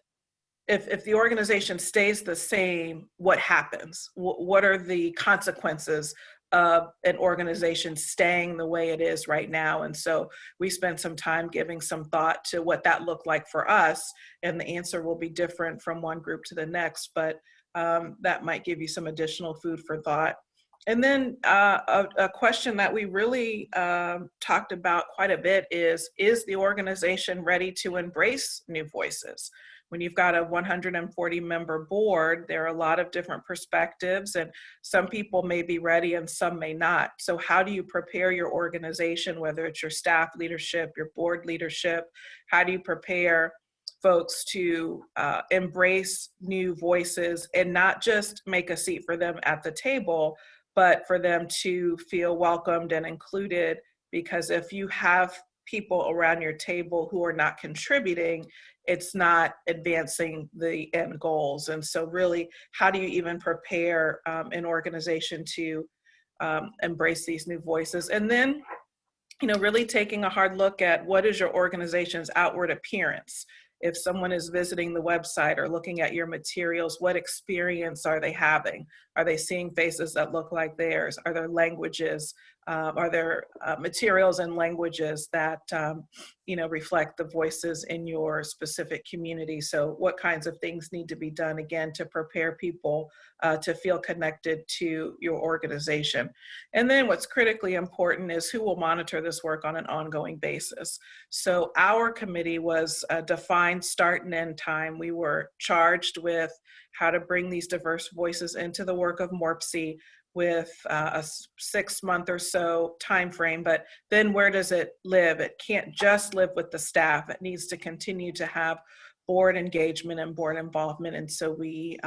if the organization stays the same, what happens? What are the consequences of an organization staying the way it is right now? And so we spent some time giving some thought to what that looked like for us, and the answer will be different from one group to the next, but that might give you some additional food for thought. And then a question that we really talked about quite a bit is the organization ready to embrace new voices? When you've got a 140-member board, there are a lot of different perspectives, and some people may be ready and some may not. So how do you prepare your organization, whether it's your staff leadership, your board leadership? How do you prepare folks to embrace new voices and not just make a seat for them at the table, but for them to feel welcomed and included? Because if you have people around your table who are not contributing, it's not advancing the end goals. And so really, how do you even prepare an organization to embrace these new voices? And then, really taking a hard look at what is your organization's outward appearance. If someone is visiting the website or looking at your materials, what experience are they having? Are they seeing faces that look like theirs? Are there languages? Are there materials and languages that reflect the voices in your specific community? So what kinds of things need to be done, again, to prepare people to feel connected to your organization? And then what's critically important is who will monitor this work on an ongoing basis. So our committee was a defined start and end time. We were charged with how to bring these diverse voices into the work of MORPC with a 6-month or so time frame, but then where does it live? It can't just live with the staff. It needs to continue to have board engagement and board involvement. And so we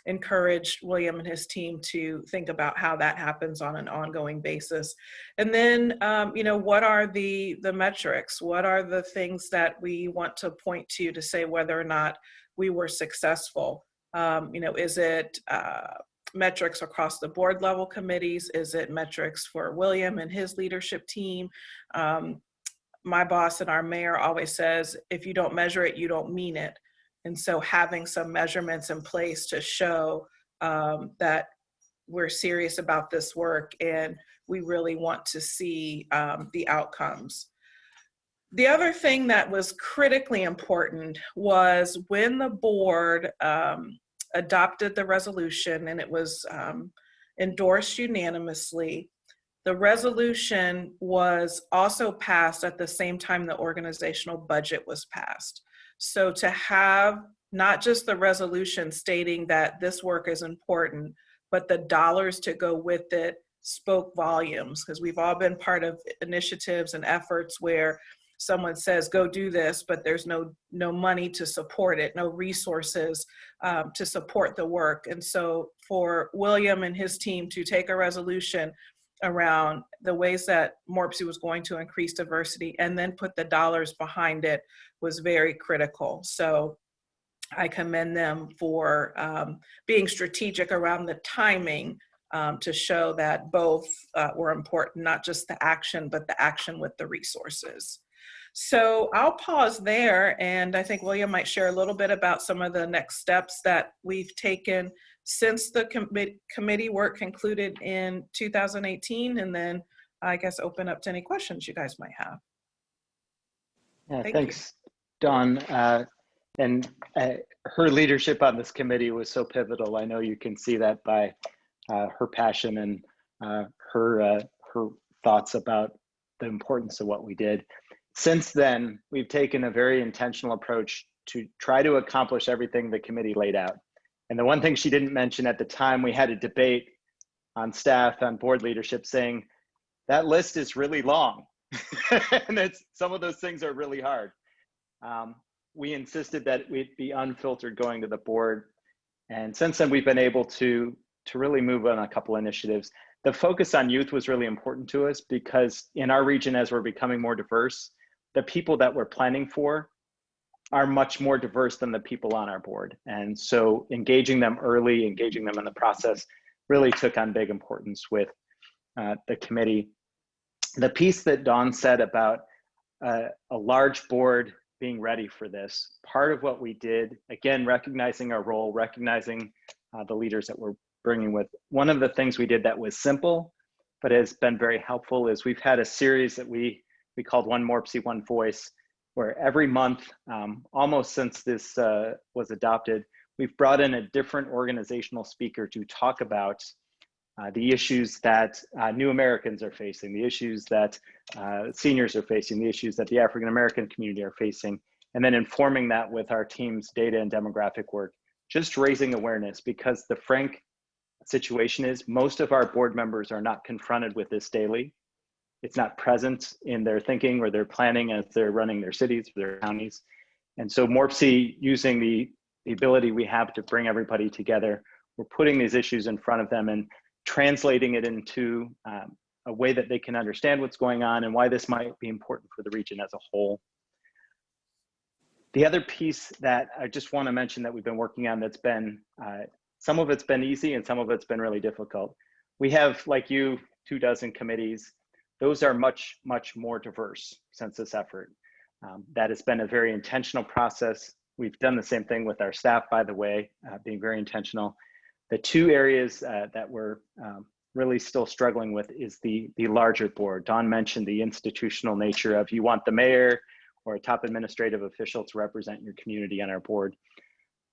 encouraged William and his team to think about how that happens on an ongoing basis. And then, what are the metrics? What are the things that we want to point to say whether or not we were successful? Is it metrics across the board level committees? Is it metrics for William and his leadership team? My boss and our mayor always says, if you don't measure it, you don't mean it. And so having some measurements in place to show that we're serious about this work and we really want to see the outcomes. The other thing that was critically important was when the board adopted the resolution and it was endorsed unanimously, the resolution was also passed at the same time the organizational budget was passed. So to have not just the resolution stating that this work is important, but the dollars to go with it spoke volumes, because we've all been part of initiatives and efforts where someone says, go do this, but there's no money to support it, no resources to support the work. And so for William and his team to take a resolution around the ways that MORPSI was going to increase diversity and then put the dollars behind it was very critical. So I commend them for being strategic around the timing to show that both were important, not just the action, but the action with the resources. So I'll pause there, and I think William might share a little bit about some of the next steps that we've taken since the committee work concluded in 2018, and then I guess open up to any questions you guys might have. Yeah, thanks, Dawn. And her leadership on this committee was so pivotal. I know you can see that by her passion and her thoughts about the importance of what we did. Since then, we've taken a very intentional approach to try to accomplish everything the committee laid out. And the one thing she didn't mention at the time, we had a debate on staff, on board leadership, saying that list is really long. And some of those things are really hard. We insisted that it be unfiltered going to the board. And since then, we've been able to really move on a couple initiatives. The focus on youth was really important to us because in our region, as we're becoming more diverse, the people that we're planning for are much more diverse than the people on our board. And so engaging them early, engaging them in the process really took on big importance with the committee. The piece that Dawn said about a large board being ready for this, part of what we did, again, recognizing our role, recognizing the leaders that we're bringing with. One of the things we did that was simple, but has been very helpful is we've had a series that we called One MORPSI, One Voice, where every month, almost since this was adopted, we've brought in a different organizational speaker to talk about the issues that new Americans are facing, the issues that seniors are facing, the issues that the African American community are facing, and then informing that with our team's data and demographic work, just raising awareness, because the frank situation is most of our board members are not confronted with this daily. It's not present in their thinking or their planning as they're running their cities or their counties. And so MORPSI, using the ability we have to bring everybody together, we're putting these issues in front of them and translating it into a way that they can understand what's going on and why this might be important for the region as a whole. The other piece that I just want to mention that we've been working on that's been, some of it's been easy and some of it's been really difficult. We have, like you, 24 committees. Those are much, much more diverse since this effort. That has been a very intentional process. We've done the same thing with our staff, by the way, being very intentional. The two areas that we're really still struggling with is the larger board. Dawn mentioned the institutional nature of you want the mayor or a top administrative official to represent your community on our board.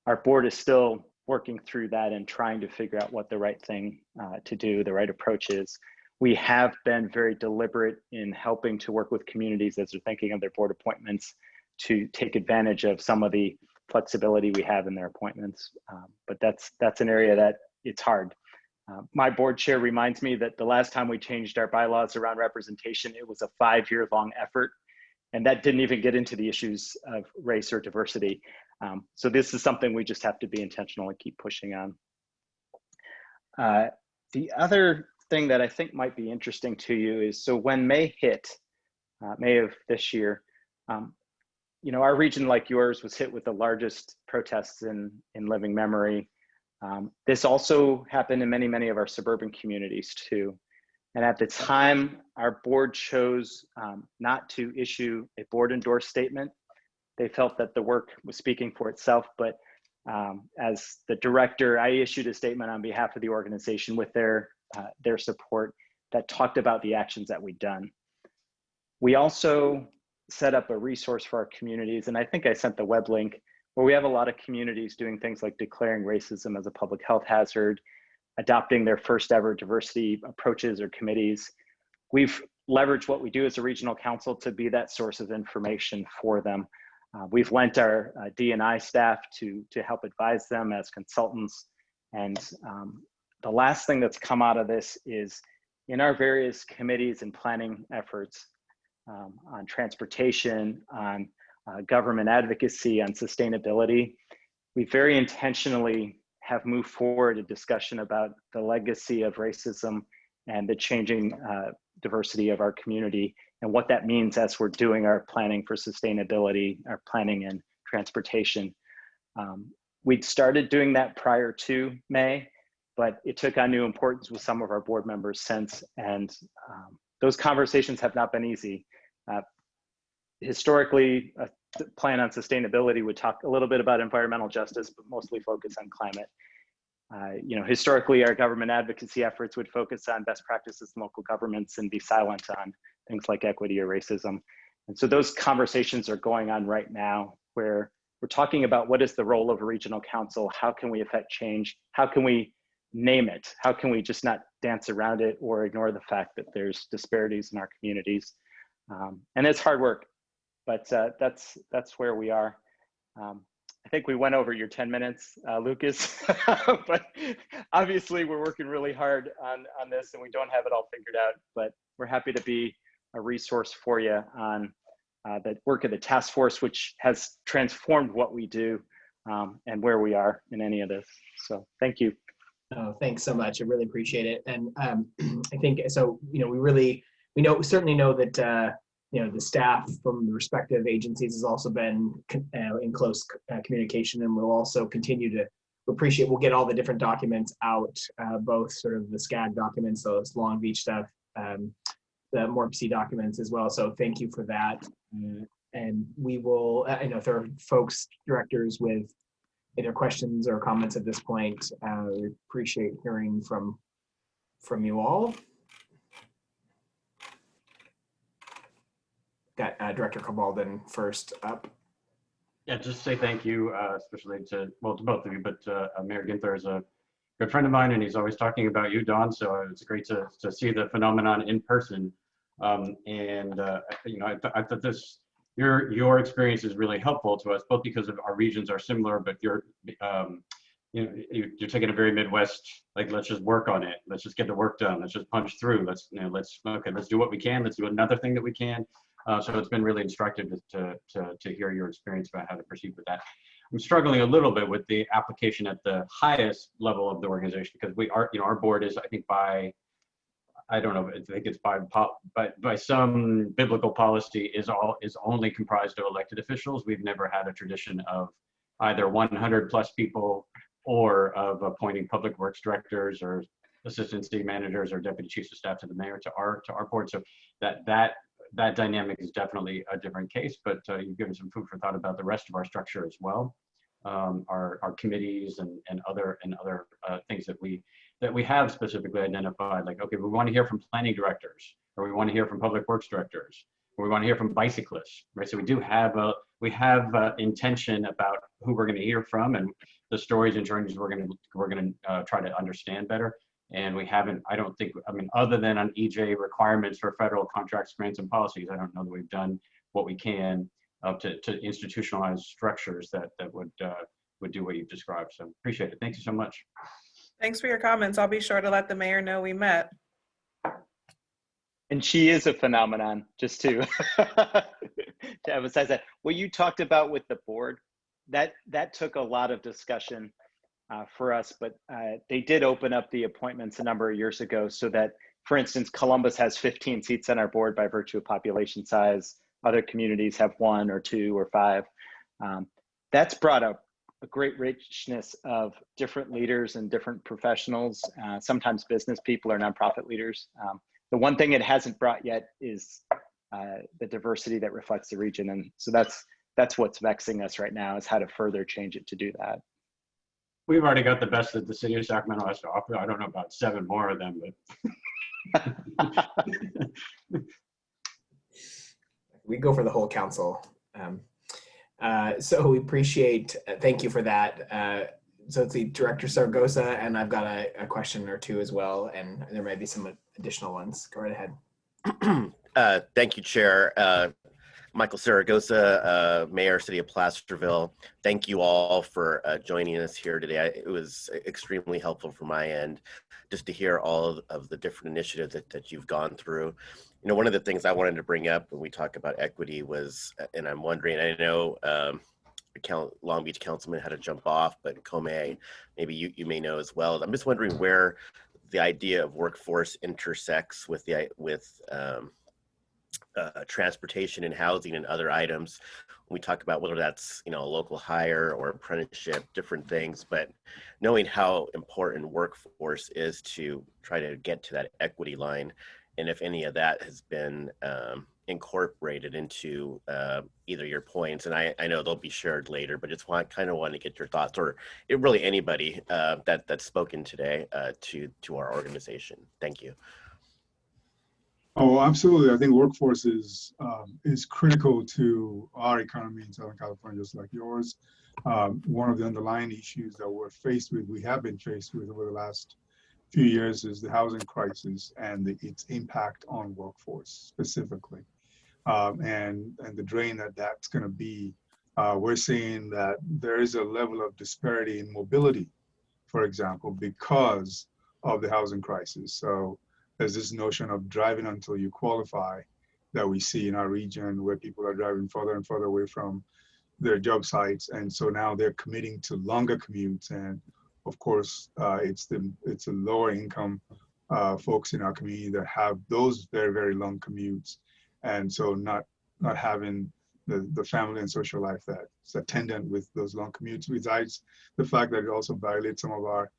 Our board is still working through that and trying to figure out what the right thing to do, the right approach is. We have been very deliberate in helping to work with communities as they're thinking of their board appointments to take advantage of some of the flexibility we have in their appointments. But that's an area that it's hard. My board chair reminds me that the last time we changed our bylaws around representation, it was a 5-year-long effort. And that didn't even get into the issues of race or diversity. So this is something we just have to be intentional and keep pushing on. The other thing that I think might be interesting to you is, so when May hit, May of this year, you know, our region, like yours, was hit with the largest protests in living memory. This also happened in many, many of our suburban communities too. And at the time, our board chose not to issue a board endorsed statement. They felt that the work was speaking for itself, but as the director, I issued a statement on behalf of the organization with their support that talked about the actions that we'd done. We also set up a resource for our communities, and I think I sent the web link, where we have a lot of communities doing things like declaring racism as a public health hazard, adopting their first ever diversity approaches or committees. We've leveraged what we do as a regional council to be that source of information for them. We've lent our D&I staff to help advise them as consultants. And the last thing that's come out of this is in our various committees and planning efforts on transportation, on government advocacy, on sustainability, we very intentionally have moved forward a discussion about the legacy of racism and the changing diversity of our community and what that means as we're doing our planning for sustainability, our planning in transportation. We'd started doing that prior to May, but it took on new importance with some of our board members since, and those conversations have not been easy. Historically, a plan on sustainability would talk a little bit about environmental justice, but mostly focus on climate. Historically, our government advocacy efforts would focus on best practices in local governments and be silent on things like equity or racism. And so those conversations are going on right now, where we're talking about what is the role of a regional council, how can we affect change, how can we name it, how can we just not dance around it or ignore the fact that there's disparities in our communities. And it's hard work, but that's where we are. I think we went over your 10 minutes, Lucas, but obviously we're working really hard on this and we don't have it all figured out, but we're happy to be a resource for you on the work of the task force, which has transformed what we do and where we are in any of this. So thank you. Oh, thanks so much. I really appreciate it. And I think, so, we certainly know that, the staff from the respective agencies has also been in close communication, and we'll also continue to appreciate, we'll get all the different documents out, both sort of the SCAG documents, those Long Beach stuff, the MORPC documents as well. So thank you for that. And we will, I know if there are folks, directors with either questions or comments at this point, we appreciate hearing from you all. Got Director Cabalden first up. Yeah, just say thank you, especially to both of you, but Mayor Ginther is a good friend of mine, and he's always talking about you, Dawn. So it's great to see the phenomenon in person. I thought your experience is really helpful to us, both because of our regions are similar, but you're taking a very Midwest, like, let's just work on it. Let's just get the work done. Let's just punch through. Let's do what we can. Let's do another thing that we can. So it's been really instructive to hear your experience about how to proceed with that. I'm struggling a little bit with the application at the highest level of the organization, because our board is, I think, by some biblical policy is only comprised of elected officials. We've never had a tradition of either 100+ people or of appointing public works directors or assistant city managers or deputy chiefs of staff to the mayor to our board. So that dynamic is definitely a different case, but you've given some food for thought about the rest of our structure as well. Our committees and other things that we have specifically identified, like, okay, we want to hear from planning directors, or we want to hear from public works directors, or we want to hear from bicyclists, right? So we have intention about who we're going to hear from and the stories and journeys we're going to try to understand better. And we haven't, other than on EJ requirements for federal contracts, grants, and policies, I don't know that we've done what we can to institutionalize structures that would do what you've described. So appreciate it. Thank you so much. Thanks for your comments. I'll be sure to let the mayor know we met. And she is a phenomenon, just to emphasize that. What you talked about with the board, that took a lot of discussion for us, but they did open up the appointments a number of years ago so that, for instance, Columbus has 15 seats on our board by virtue of population size. Other communities have 1 or 2 or 5. That's brought up a great richness of different leaders and different professionals, sometimes business people or nonprofit leaders. The one thing it hasn't brought yet is the diversity that reflects the region. And so that's what's vexing us right now, is how to further change it to do that. We've already got the best that the city of Sacramento has to offer. I don't know about 7 more of them, but. We go for the whole council. So we appreciate, thank you for that. So it's the Director Saragosa, and I've got a question or two as well, and there might be some additional ones. Go right ahead. Thank you, Chair. Michael Saragosa, Mayor, City of Placerville. Thank you all for joining us here today. It was extremely helpful from my end just to hear all of the different initiatives that you've gone through. You know, one of the things I wanted to bring up when we talk about equity was, and I'm wondering, I know Long Beach Councilman had to jump off, but Comey, maybe you may know as well. I'm just wondering where the idea of workforce intersects with transportation and housing and other items. When we talk about whether that's, you know, a local hire or apprenticeship, different things, but knowing how important workforce is to try to get to that equity line, and if any of that has been incorporated into either your points, and I know they'll be shared later, but just kind of want to get your thoughts, or really anybody that's spoken today to our organization. Thank you. Oh, absolutely. I think workforce is critical to our economy in Southern California, just like yours. One of the underlying issues that we have been faced with over the last few years is the housing crisis and its impact on workforce specifically, and the drain that's going to be. We're seeing that there is a level of disparity in mobility, for example, because of the housing crisis. So there's this notion of driving until you qualify that we see in our region, where people are driving further and further away from their job sites, and so now they're committing to longer commutes. And of course, it's the lower income folks in our community that have those very, very long commutes, and so not having the family and social life that's attendant with those long commutes, besides the fact that it also violates some of our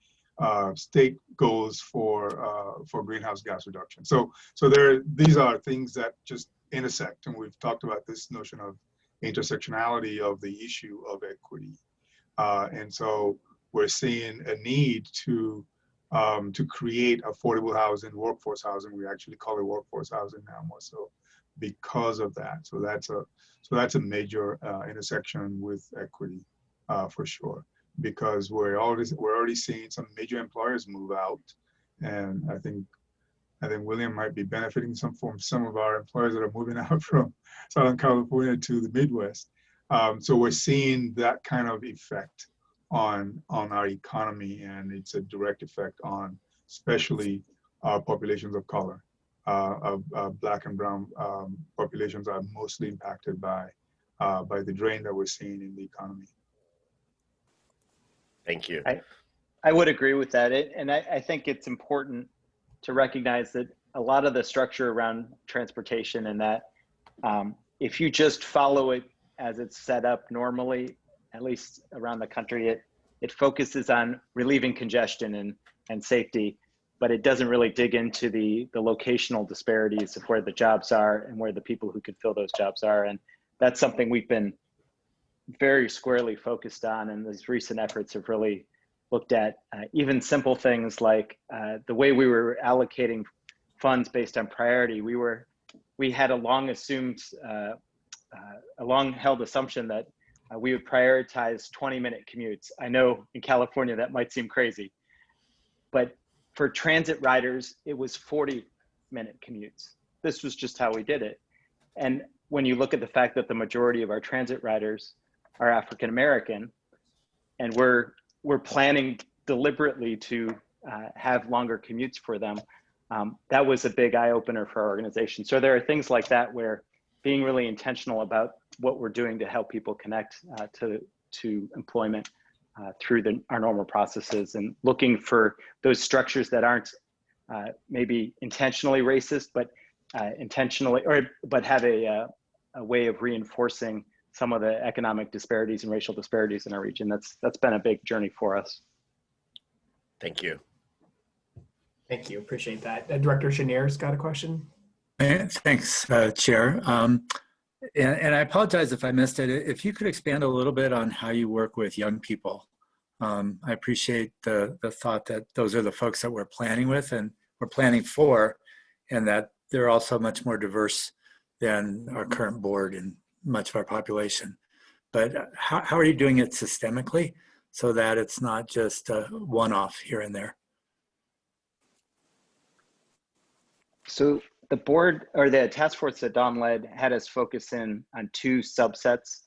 state goals for greenhouse gas reduction. So these are things that just intersect, and we've talked about this notion of intersectionality of the issue of equity, and so we're seeing a need to create affordable housing, workforce housing. We actually call it workforce housing now more so because of that. So that's a major intersection with equity for sure, because we're already seeing some major employers move out, and I think William might be benefiting from some of our employers that are moving out from Southern California to the Midwest. So we're seeing that kind of effect on our economy, and it's a direct effect on especially populations of color. Black and brown populations are mostly impacted by the drain that we're seeing in the economy. Thank you. I would agree with that. And I think it's important to recognize that a lot of the structure around transportation, and that if you just follow it as it's set up normally, at least around the country, it focuses on relieving congestion and safety, but it doesn't really dig into the locational disparities of where the jobs are and where the people who could fill those jobs are. And that's something we've been very squarely focused on, and these recent efforts have really looked at even simple things like the way we were allocating funds based on priority. We had a long held assumption that we would prioritize 20-minute commutes. I know in California that might seem crazy, but for transit riders, it was 40-minute commutes. This was just how we did it. And when you look at the fact that the majority of our transit riders are African American, and we're planning deliberately to have longer commutes for them, that was a big eye opener for our organization. So there are things like that where being really intentional about what we're doing to help people connect to employment through our normal processes, and looking for those structures that aren't maybe intentionally racist, but have a way of reinforcing some of the economic disparities and racial disparities in our region. That's been a big journey for us. Thank you. Thank you. Appreciate that. Director Chenier's got a question. Thanks, Chair. And I apologize if I missed it. If you could expand a little bit on how you work with young people. I appreciate the thought that those are the folks that we're planning with and we're planning for, and that they're also much more diverse than our current board and much of our population. But how are you doing it systemically so that it's not just a one-off here and there? So the board, or the task force that Don led, had us focus in on two subsets,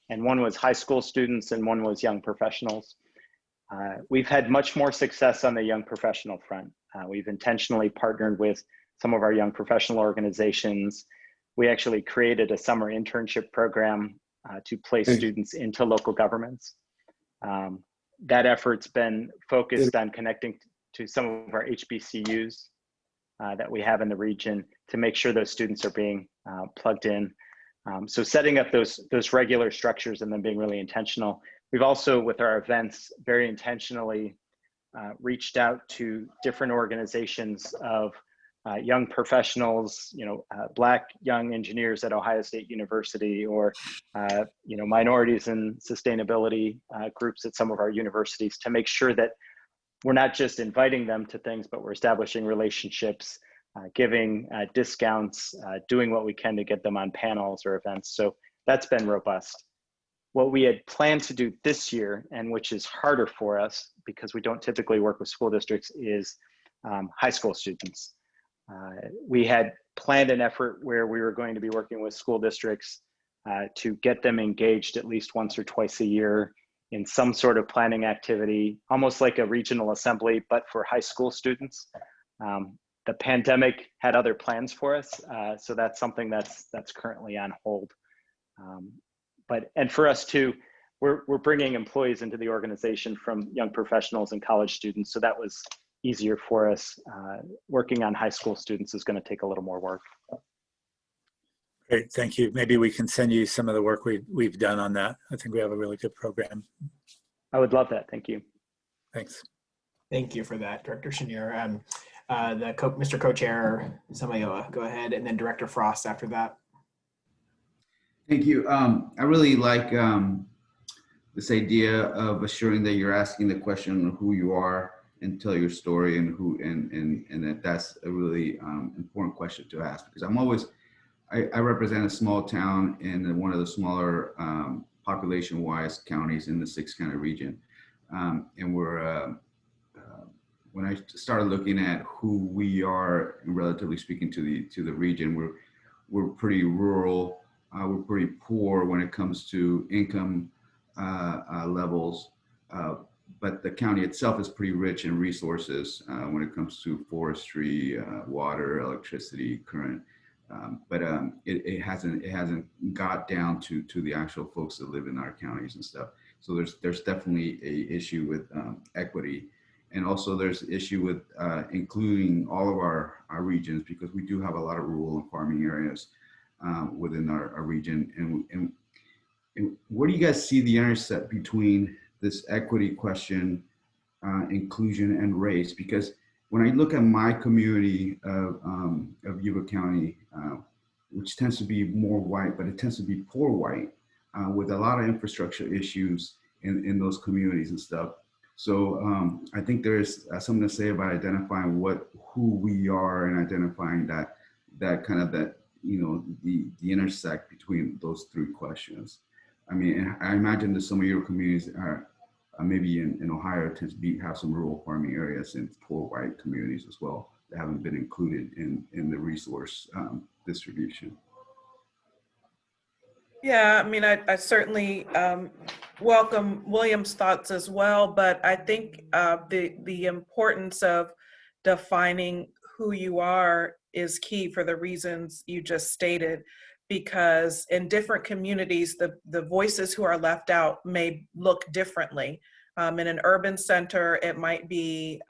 and one was high school students and one was young professionals. We've had much more success on the young professional front. We've intentionally partnered with some of our young professional organizations. We actually created a summer internship program to place students into local governments. That effort's been focused on connecting to some of our HBCUs that we have in the region to make sure those students are being plugged in. So setting up those regular structures and then being really intentional. We've also, with our events, very intentionally reached out to different organizations of young professionals, Black young engineers at Ohio State University, or minorities in sustainability groups at some of our universities, to make sure that we're not just inviting them to things, but we're establishing relationships, giving discounts, doing what we can to get them on panels or events. So that's been robust. What we had planned to do this year, and which is harder for us because we don't typically work with school districts, is high school students. We had planned an effort where we were going to be working with school districts to get them engaged at least once or twice a year in some sort of planning activity, almost like a regional assembly, but for high school students. The pandemic had other plans for us, so that's something that's currently on hold. And for us too, we're bringing employees into the organization from young professionals and college students, so that was easier for us. Working on high school students is going to take a little more work. Great, thank you. Maybe we can send you some of the work we've done on that. I think we have a really good program. I would love that. Thank you. Thanks. Thank you for that, Director Chenier. Mr. Co-Chair Samayoa, go ahead, and then Director Frost after that. Thank you. I really like this idea of assuring that you're asking the question of who you are and tell your story, and that's a really important question to ask, because I represent a small town in one of the smaller population-wise counties in the 6-county region, and when I started looking at who we are, relatively speaking, to the region, we're pretty rural. We're pretty poor when it comes to income levels, but the county itself is pretty rich in resources when it comes to forestry, water, electricity, current. But it hasn't got down to the actual folks that live in our counties and stuff. So there's definitely a issue with equity, and also there's issue with including all of our regions, because we do have a lot of rural and farming areas within our region. And where do you guys see the intersect between this equity question, inclusion, and race? Because when I look at my community of Yuba County, which tends to be more white, but it tends to be poor white, with a lot of infrastructure issues in those communities and stuff. So I think there's something to say about identifying who we are, and identifying that the intersect between those three questions. I mean, I imagine that some of your communities are maybe in Ohio tends to have some rural farming areas and poor white communities as well that haven't been included in the resource distribution. Yeah, I mean, I certainly welcome William's thoughts as well, but I think the importance of defining who you are is key for the reasons you just stated, because in different communities, the voices who are left out may look differently. In an urban center, it might be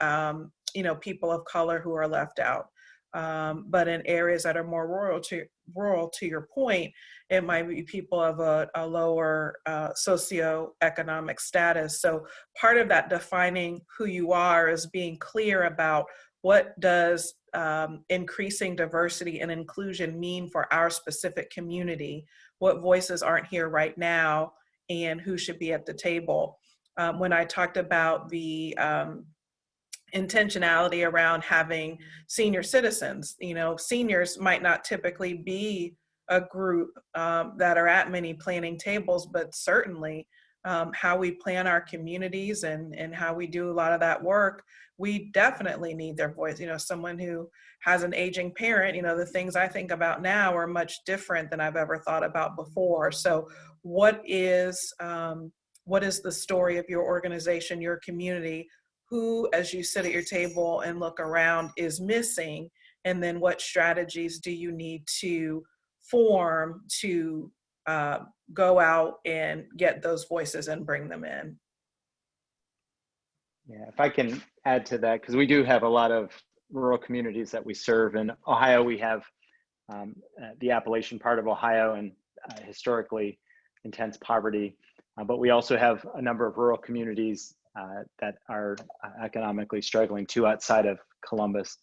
people of color who are left out. But in areas that are more rural, to your point, it might be people of a lower socioeconomic status. So part of that defining who you are is being clear about what does increasing diversity and inclusion mean for our specific community, what voices aren't here right now, and who should be at the table. When I talked about the intentionality around having senior citizens, seniors might not typically be a group that are at many planning tables, but certainly how we plan our communities and how we do a lot of that work, we definitely need their voice. You know, someone who has an aging parent, you know, the things I think about now are much different than I've ever thought about before. So what is the story of your organization, your community? Who, as you sit at your table and look around, is missing? And then what strategies do you need to form to go out and get those voices and bring them in? Yeah, if I can add to that, because we do have a lot of rural communities that we serve. In Ohio, we have the Appalachian part of Ohio and historically intense poverty. But we also have a number of rural communities that are economically struggling too outside of Columbus.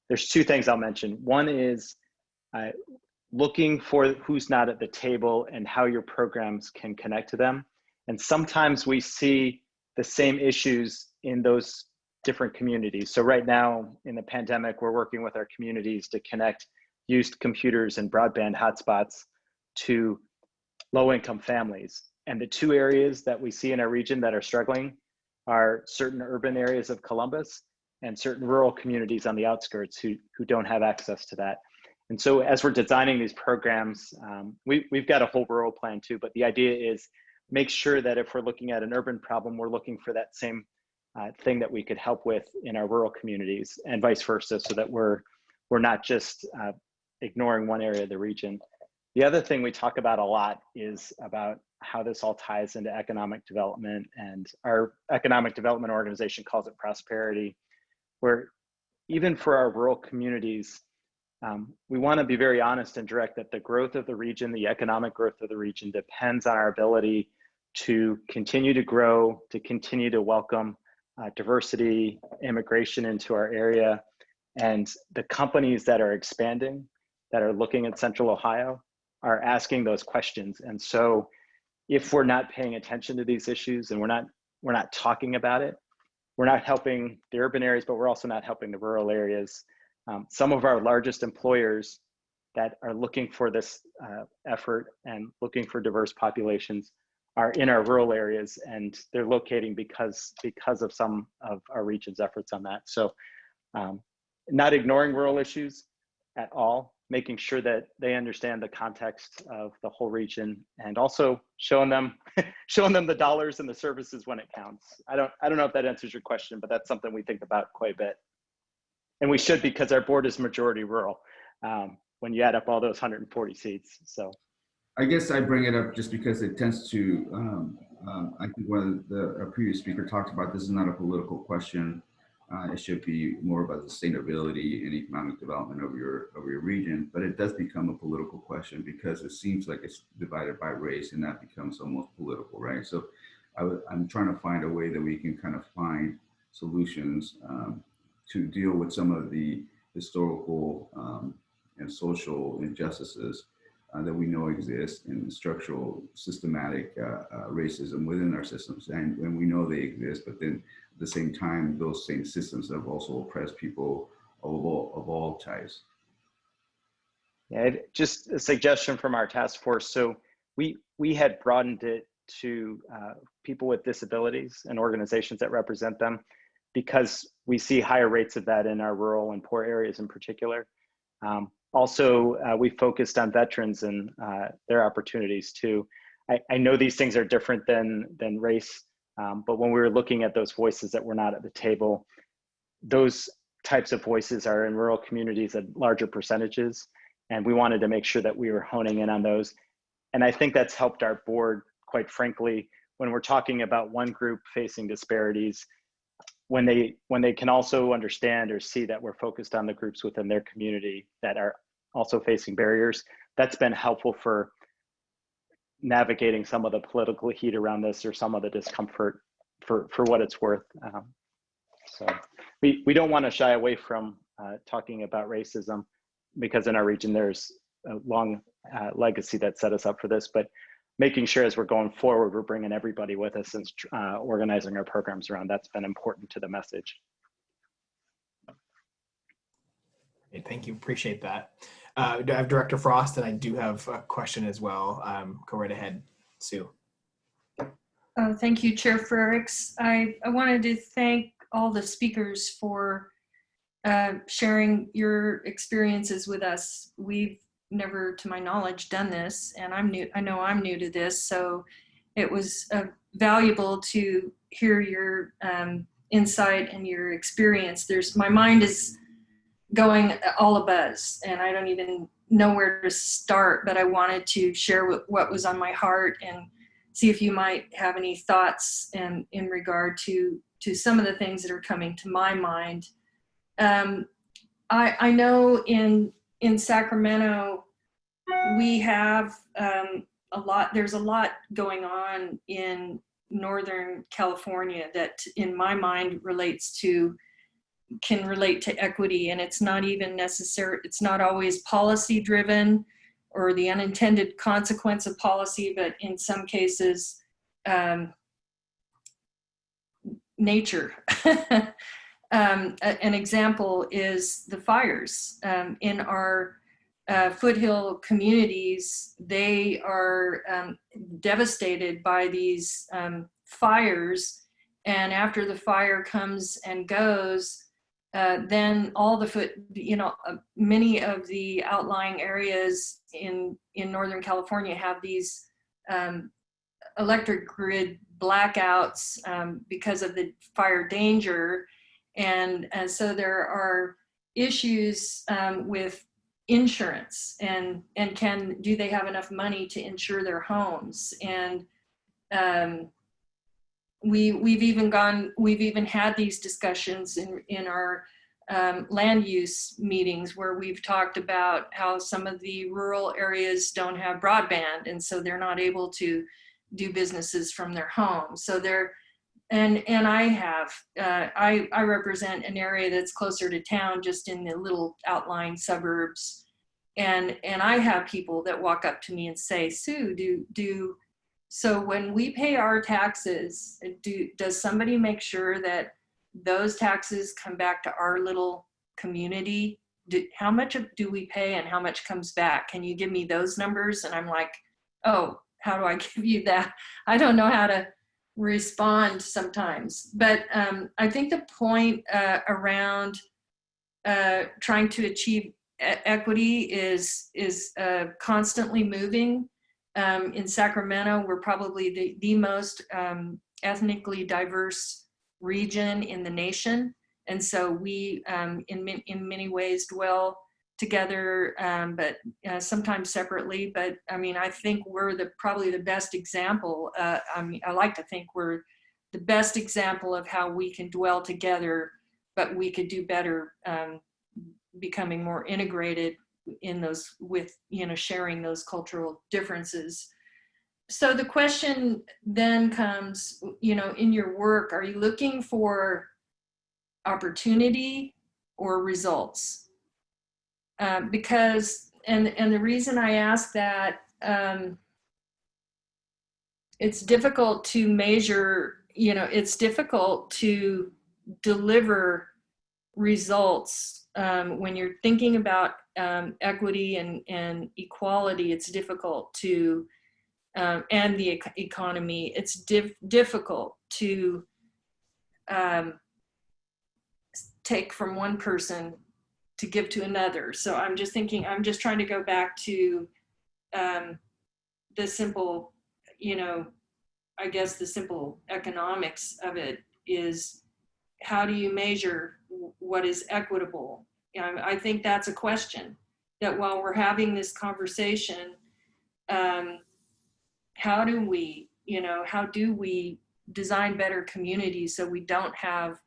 There's two things I'll mention. One is looking for who's not at the table and how your programs can connect to them. And sometimes we see the same issues in those different communities. So right now in the pandemic, we're working with our communities to connect used computers and broadband hotspots to low-income families. And the two areas that we see in our region that are struggling are certain urban areas of Columbus and certain rural communities on the outskirts who don't have access to that. And so as we're designing these programs, we've got a whole rural plan too, but the idea is make sure that if we're looking at an urban problem, we're looking for that same thing that we could help with in our rural communities and vice versa, so that we're not just ignoring one area of the region. The other thing we talk about a lot is about how this all ties into economic development, and our economic development organization calls it prosperity, where even for our rural communities, we want to be very honest and direct that the growth of the region, the economic growth of the region, depends on our ability to continue to grow, to continue to welcome diversity, immigration into our area. And the companies that are expanding, that are looking at Central Ohio, are asking those questions. And so if we're not paying attention to these issues and we're not talking about it, we're not helping the urban areas, but we're also not helping the rural areas. Some of our largest employers that are looking for this effort and looking for diverse populations are in our rural areas, and they're locating because of some of our region's efforts on that. So not ignoring rural issues at all, making sure that they understand the context of the whole region, and also showing them the dollars and the services when it counts. I don't know if that answers your question, but that's something we think about quite a bit. And we should, because our board is majority rural when you add up all those 140 seats. So I guess I bring it up just because it tends to, I think one of the previous speaker talked about, this is not a political question. It should be more about sustainability and economic development of your region, but it does become a political question because it seems like it's divided by race, and that becomes almost political, right? So I'm trying to find a way that we can kind of find solutions to deal with some of the historical and social injustices that we know exist, in structural, systematic racism within our systems. And we know they exist, but then at the same time, those same systems have also oppressed people of all types. yeah, just a suggestion from our task force. So we had broadened it to people with disabilities and organizations that represent them, because we see higher rates of that in our rural and poor areas in particular. Also, we focused on veterans and their opportunities too. I know these things are different than race, but when we were looking at those voices that were not at the table, those types of voices are in rural communities at larger percentages, and we wanted to make sure that we were honing in on those. And I think that's helped our board, quite frankly, when we're talking about one group facing disparities, when they can also understand or see that we're focused on the groups within their community that are also facing barriers. That's been helpful for navigating some of the political heat around this, or some of the discomfort for what it's worth. So we don't want to shy away from talking about racism, because in our region there's a long legacy that set us up for this, but making sure as we're going forward, we're bringing everybody with us and organizing our programs around. That's been important to the message. Great, thank you, appreciate that. I have Director Frost, and I do have a question as well. Go right ahead, Sue. Thank you, Chair Frericks. I wanted to thank all the speakers for sharing your experiences with us. We've never, to my knowledge, done this, and I know I'm new to this, so it was valuable to hear your insight and your experience. My mind is going all abuzz, and I don't even know where to start, but I wanted to share what was on my heart and see if you might have any thoughts in regard to some of the things that are coming to my mind. I know in Sacramento, we have there's a lot going on in Northern California that in my mind can relate to equity, and it's not even necessary, it's not always policy driven or the unintended consequence of policy, but in some cases, nature. An example is the fires. In our foothill communities, they are devastated by these fires, and after the fire comes and goes, then many of the outlying areas in Northern California have these electric grid blackouts because of the fire danger. And so there are issues with insurance and do they have enough money to insure their homes? And we've even had these discussions in our land use meetings where we've talked about how some of the rural areas don't have broadband, and so they're not able to do businesses from their homes. So I represent an area that's closer to town, just in the little outlying suburbs, and I have people that walk up to me and say, Sue, so when we pay our taxes, does somebody make sure that those taxes come back to our little community? How much do we pay and how much comes back? Can you give me those numbers? And I'm like, oh, how do I give you that? I don't know how to respond sometimes. But I think the point around trying to achieve equity is constantly moving. In Sacramento, we're probably the most ethnically diverse region in the nation. And so we, in many ways, dwell together, but sometimes separately. But I mean, I think we're probably the best example. I like to think we're the best example of how we can dwell together, but we could do better becoming more integrated in those with, sharing those cultural differences. So the question then comes, in your work, are you looking for opportunity or results? Because, and the reason I ask that, it's difficult to measure, it's difficult to deliver results when you're thinking about equity and equality. It's difficult to, and the economy, it's difficult to take from one person to give to another. So I'm just trying to go back to the simple, I guess the simple economics of it is, how do you measure what is equitable? I think that's a question that while we're having this conversation, how do we design better communities so we don't have,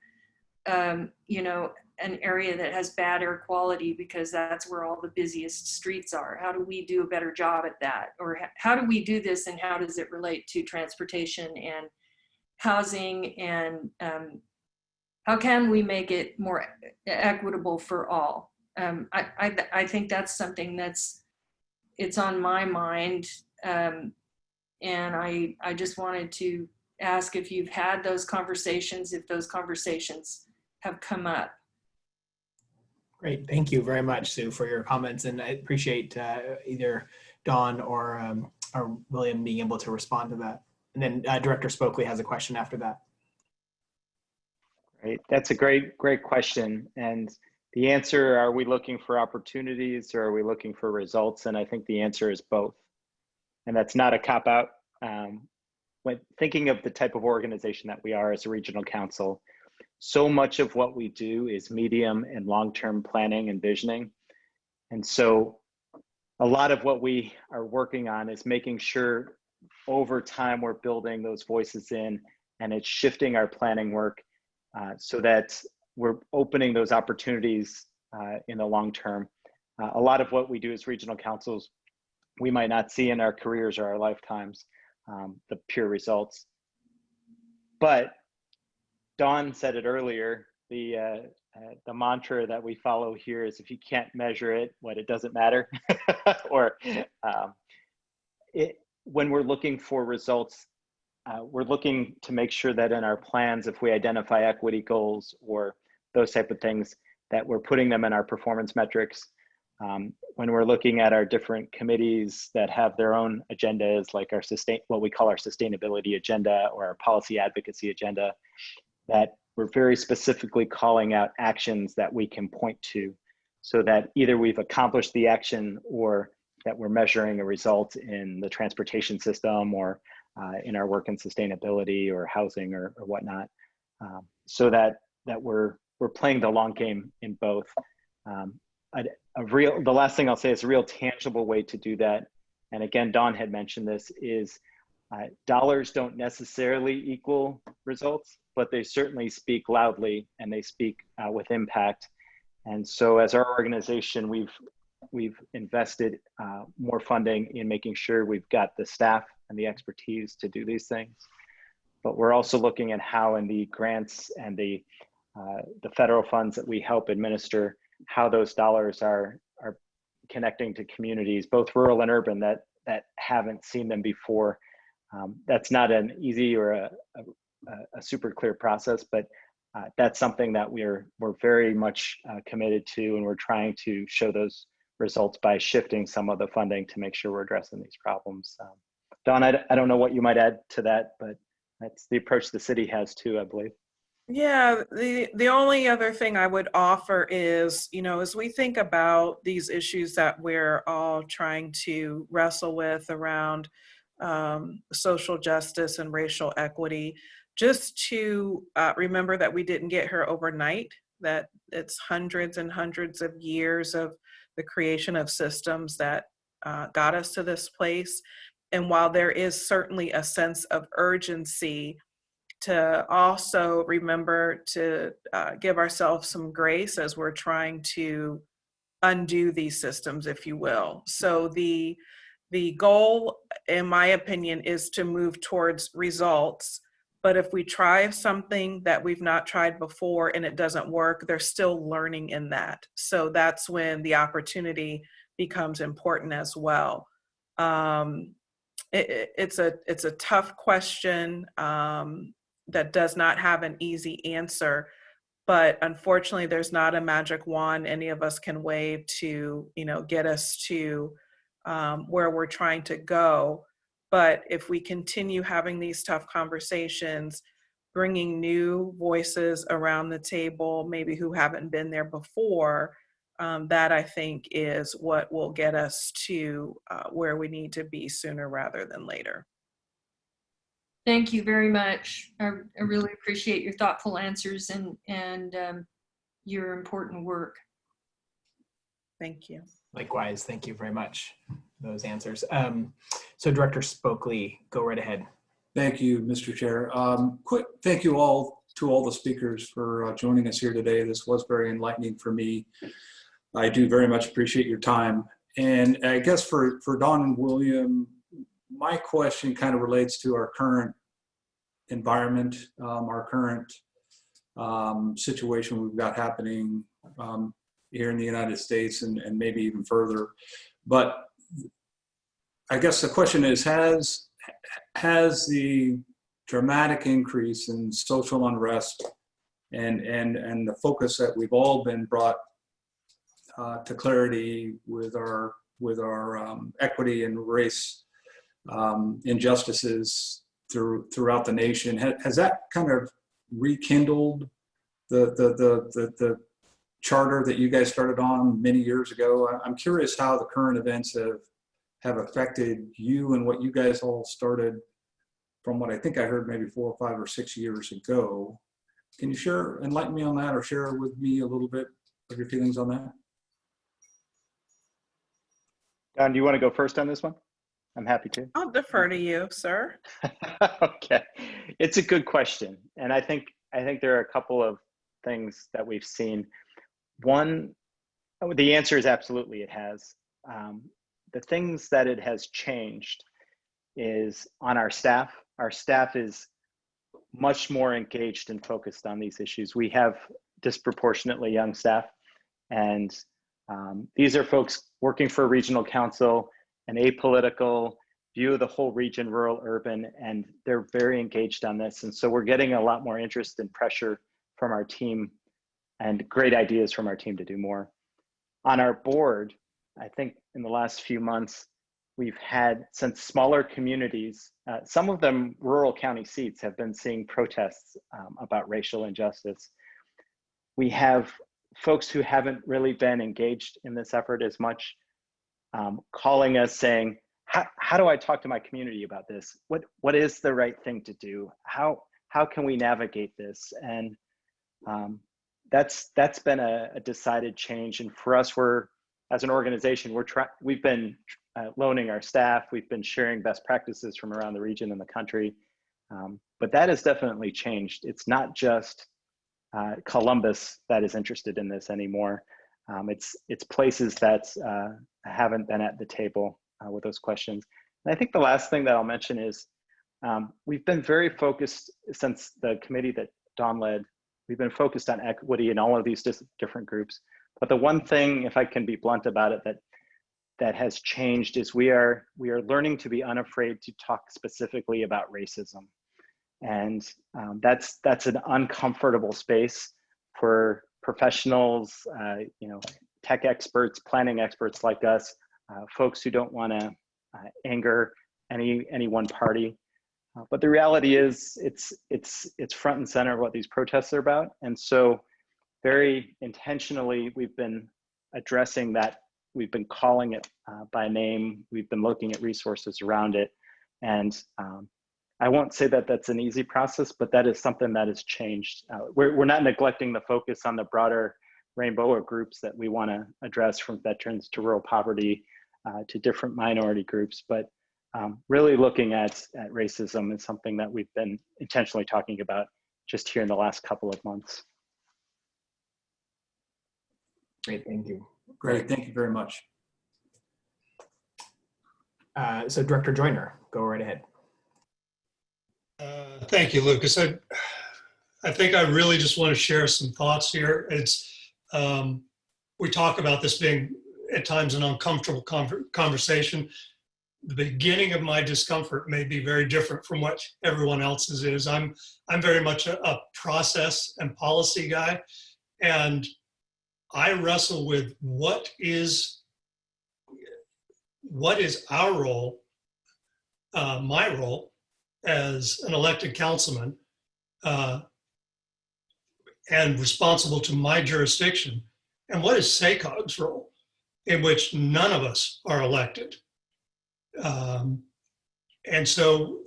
an area that has bad air quality because that's where all the busiest streets are? How do we do a better job at that? Or how do we do this, and how does it relate to transportation and housing, and how can we make it more equitable for all? I think that's something it's on my mind. And I just wanted to ask if you've had those conversations, if those conversations have come up. Great, thank you very much, Sue, for your comments, and I appreciate either Dawn or William being able to respond to that. And then Director Spokley has a question after that. Right. That's a great question. And the answer, are we looking for opportunities or are we looking for results? And I think the answer is both. And that's not a cop-out. When thinking of the type of organization that we are as a regional council, so much of what we do is medium and long-term planning and visioning. And so a lot of what we are working on is making sure over time we're building those voices in, and it's shifting our planning work so that we're opening those opportunities in the long term. A lot of what we do as regional councils, we might not see in our careers or our lifetimes, the pure results. But Dawn said it earlier, the mantra that we follow here is, if you can't measure it, it doesn't matter. Or when we're looking for results, we're looking to make sure that in our plans, if we identify equity goals or those type of things, that we're putting them in our performance metrics. When we're looking at our different committees that have their own agendas, like our what we call our sustainability agenda or our policy advocacy agenda, that we're very specifically calling out actions that we can point to, so that either we've accomplished the action or that we're measuring a result in the transportation system or in our work in sustainability or housing or whatnot, so that we're playing the long game in both. The last thing I'll say is a real tangible way to do that, and again, Dawn had mentioned this, is dollars don't necessarily equal results, but they certainly speak loudly and they speak with impact. And so as our organization, we've invested more funding in making sure we've got the staff and the expertise to do these things. But we're also looking at how in the grants and the federal funds that we help administer, how those dollars are connecting to communities, both rural and urban, that haven't seen them before. That's not an easy or a super clear process, but that's something that we're very much committed to, and we're trying to show those results by shifting some of the funding to make sure we're addressing these problems. Dawn, I don't know what you might add to that, but that's the approach the city has too, I believe. Yeah, the only other thing I would offer is, as we think about these issues that we're all trying to wrestle with around social justice and racial equity, just to remember that we didn't get here overnight, that it's hundreds and hundreds of years of the creation of systems that got us to this place. And while there is certainly a sense of urgency, to also remember to give ourselves some grace as we're trying to undo these systems, if you will. So the goal, in my opinion, is to move towards results. But if we try something that we've not tried before and it doesn't work, they're still learning in that. So that's when the opportunity becomes important as well. It's a tough question that does not have an easy answer, but unfortunately there's not a magic wand any of us can wave to get us to where we're trying to go. But if we continue having these tough conversations, bringing new voices around the table, maybe who haven't been there before, that I think is what will get us to where we need to be sooner rather than later. Thank you very much. I really appreciate your thoughtful answers and your important work. Thank you. Likewise, thank you very much for those answers. So Director Spokley, go right ahead. Thank you, Mr. Chair. Quick thank you all to all the speakers for joining us here today. This was very enlightening for me. I do very much appreciate your time. And I guess for Dawn and William, my question kind of relates to our current environment, our current situation we've got happening here in the United States and maybe even further. But I guess the question is, has the dramatic increase in social unrest and the focus that we've all been brought to clarity with our equity and race injustices throughout the nation. Has that kind of rekindled the charter that you guys started on many years ago? I'm curious how the current events have affected you and what you guys all started from what I think I heard maybe 4 or 5 or 6 years ago. Can you enlighten me on that, or share with me a little bit of your feelings on that? Don, do you want to go first on this one? I'm happy to. I'll defer to you, sir. Okay, it's a good question, and I think there are a couple of things that we've seen. One, the answer is absolutely it has. The things that it has changed is on our staff. Our staff is much more engaged and focused on these issues. We have disproportionately young staff, and these are folks working for a regional council, an apolitical view of the whole region, rural, urban, and they're very engaged on this. And so we're getting a lot more interest and pressure from our team and great ideas from our team to do more. On our board, I think in the last few months, we've had, since smaller communities, some of them rural county seats, have been seeing protests about racial injustice. We have folks who haven't really been engaged in this effort as much, calling us saying, how do I talk to my community about this? What is the right thing to do? How can we navigate this? And that's been a decided change. And for us, as an organization, we've been loaning our staff, we've been sharing best practices from around the region and the country. But that has definitely changed. It's not just Columbus that is interested in this anymore. It's places that haven't been at the table with those questions. And I think the last thing that I'll mention is we've been very focused since the committee that Don led. We've been focused on equity in all of these different groups. But the one thing, if I can be blunt about it, that has changed is we are learning to be unafraid to talk specifically about racism. And that's an uncomfortable space for professionals, tech experts, planning experts like us, folks who don't want to anger any one party. But the reality is it's front and center of what these protests are about. And so very intentionally, we've been addressing that. We've been calling it by name. We've been looking at resources around it. And I won't say that that's an easy process, but that is something that has changed. We're not neglecting the focus on the broader rainbow of groups that we want to address, from veterans to rural poverty to different minority groups. But really looking at racism is something that we've been intentionally talking about just here in the last couple of months. Great, thank you. Great, thank you very much. So Director Joyner, go right ahead. Thank you, Lucas. I think I really just want to share some thoughts here. We talk about this being at times an uncomfortable conversation. The beginning of my discomfort may be very different from what everyone else's is. I'm very much a process and policy guy, and I wrestle with what is our role, my role as an elected councilman and responsible to my jurisdiction, and what is SACOG's role, in which none of us are elected. And so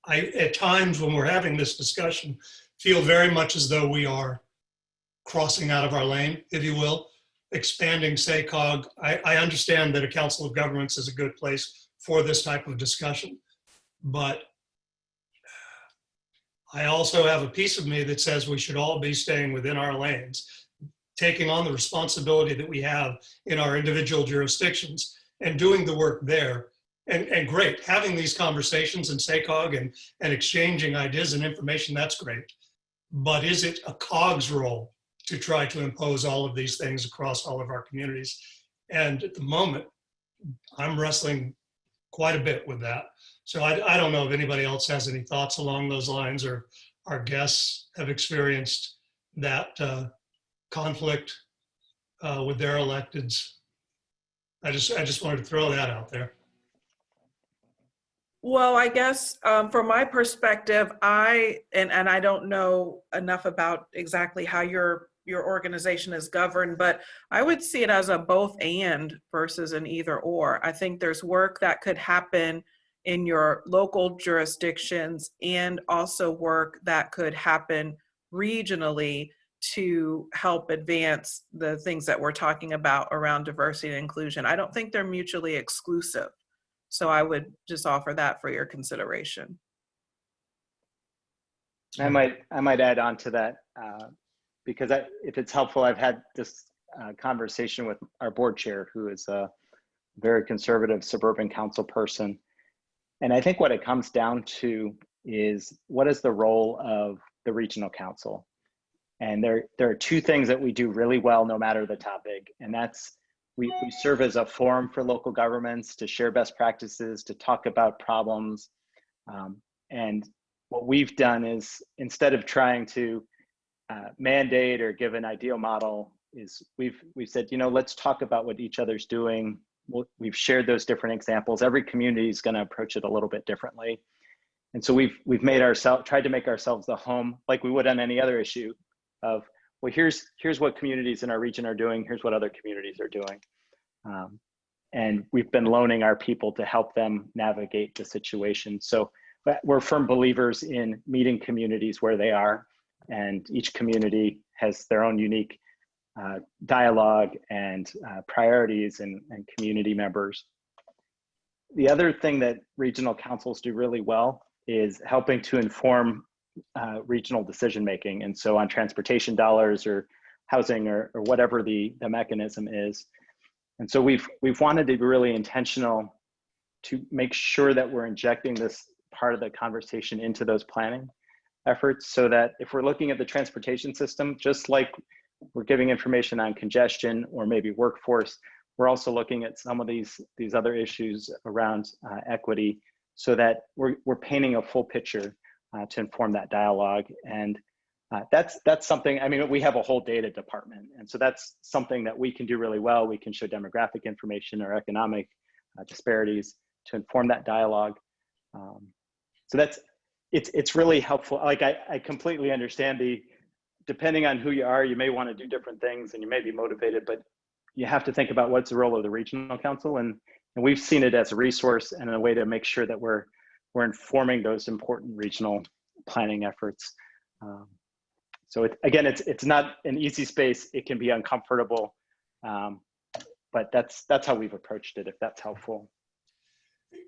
I, at times when we're having this discussion, feel very much as though we are crossing out of our lane, if you will, expanding SACOG. I understand that a Council of Governments is a good place for this type of discussion, but I also have a piece of me that says we should all be staying within our lanes, taking on the responsibility that we have in our individual jurisdictions and doing the work there. And great, having these conversations in SACOG and exchanging ideas and information, that's great. But is it a COG's role to try to impose all of these things across all of our communities? And at the moment, I'm wrestling quite a bit with that. So I don't know if anybody else has any thoughts along those lines, or our guests have experienced that conflict with their electeds. I just wanted to throw that out there. Well, I guess from my perspective, and I don't know enough about exactly how your organization is governed, but I would see it as a both and versus an either or. I think there's work that could happen in your local jurisdictions and also work that could happen regionally to help advance the things that we're talking about around diversity and inclusion. I don't think they're mutually exclusive. So I would just offer that for your consideration. I might add on to that because if it's helpful, I've had this conversation with our board chair, who is a very conservative suburban council person. And I think what it comes down to is, what is the role of the regional council? And there are two things that we do really well, no matter the topic. And that's, we serve as a forum for local governments to share best practices, to talk about problems. And what we've done is, instead of trying to mandate or give an ideal model, is we've said, you know, let's talk about what each other's doing. We've shared those different examples. Every community is going to approach it a little bit differently. And so we've tried to make ourselves the home, like we would on any other issue, of, well, here's what communities in our region are doing, here's what other communities are doing. And we've been loaning our people to help them navigate the situation. So we're firm believers in meeting communities where they are, and each community has their own unique dialogue and priorities and community members. The other thing that regional councils do really well is helping to inform regional decision making. And so on transportation dollars or housing or whatever the mechanism is. And so we've wanted to be really intentional to make sure that we're injecting this part of the conversation into those planning efforts, so that if we're looking at the transportation system, just like we're giving information on congestion or maybe workforce, we're also looking at some of these other issues around equity, so that we're painting a full picture to inform that dialogue. And that's something, I mean, we have a whole data department. And so that's something that we can do really well. We can show demographic information or economic disparities to inform that dialogue. So it's really helpful. Like I completely understand depending on who you are, you may want to do different things and you may be motivated, but you have to think about what's the role of the regional council. And we've seen it as a resource and a way to make sure that we're informing those important regional planning efforts. So again, it's not an easy space. It can be uncomfortable, but that's how we've approached it, if that's helpful.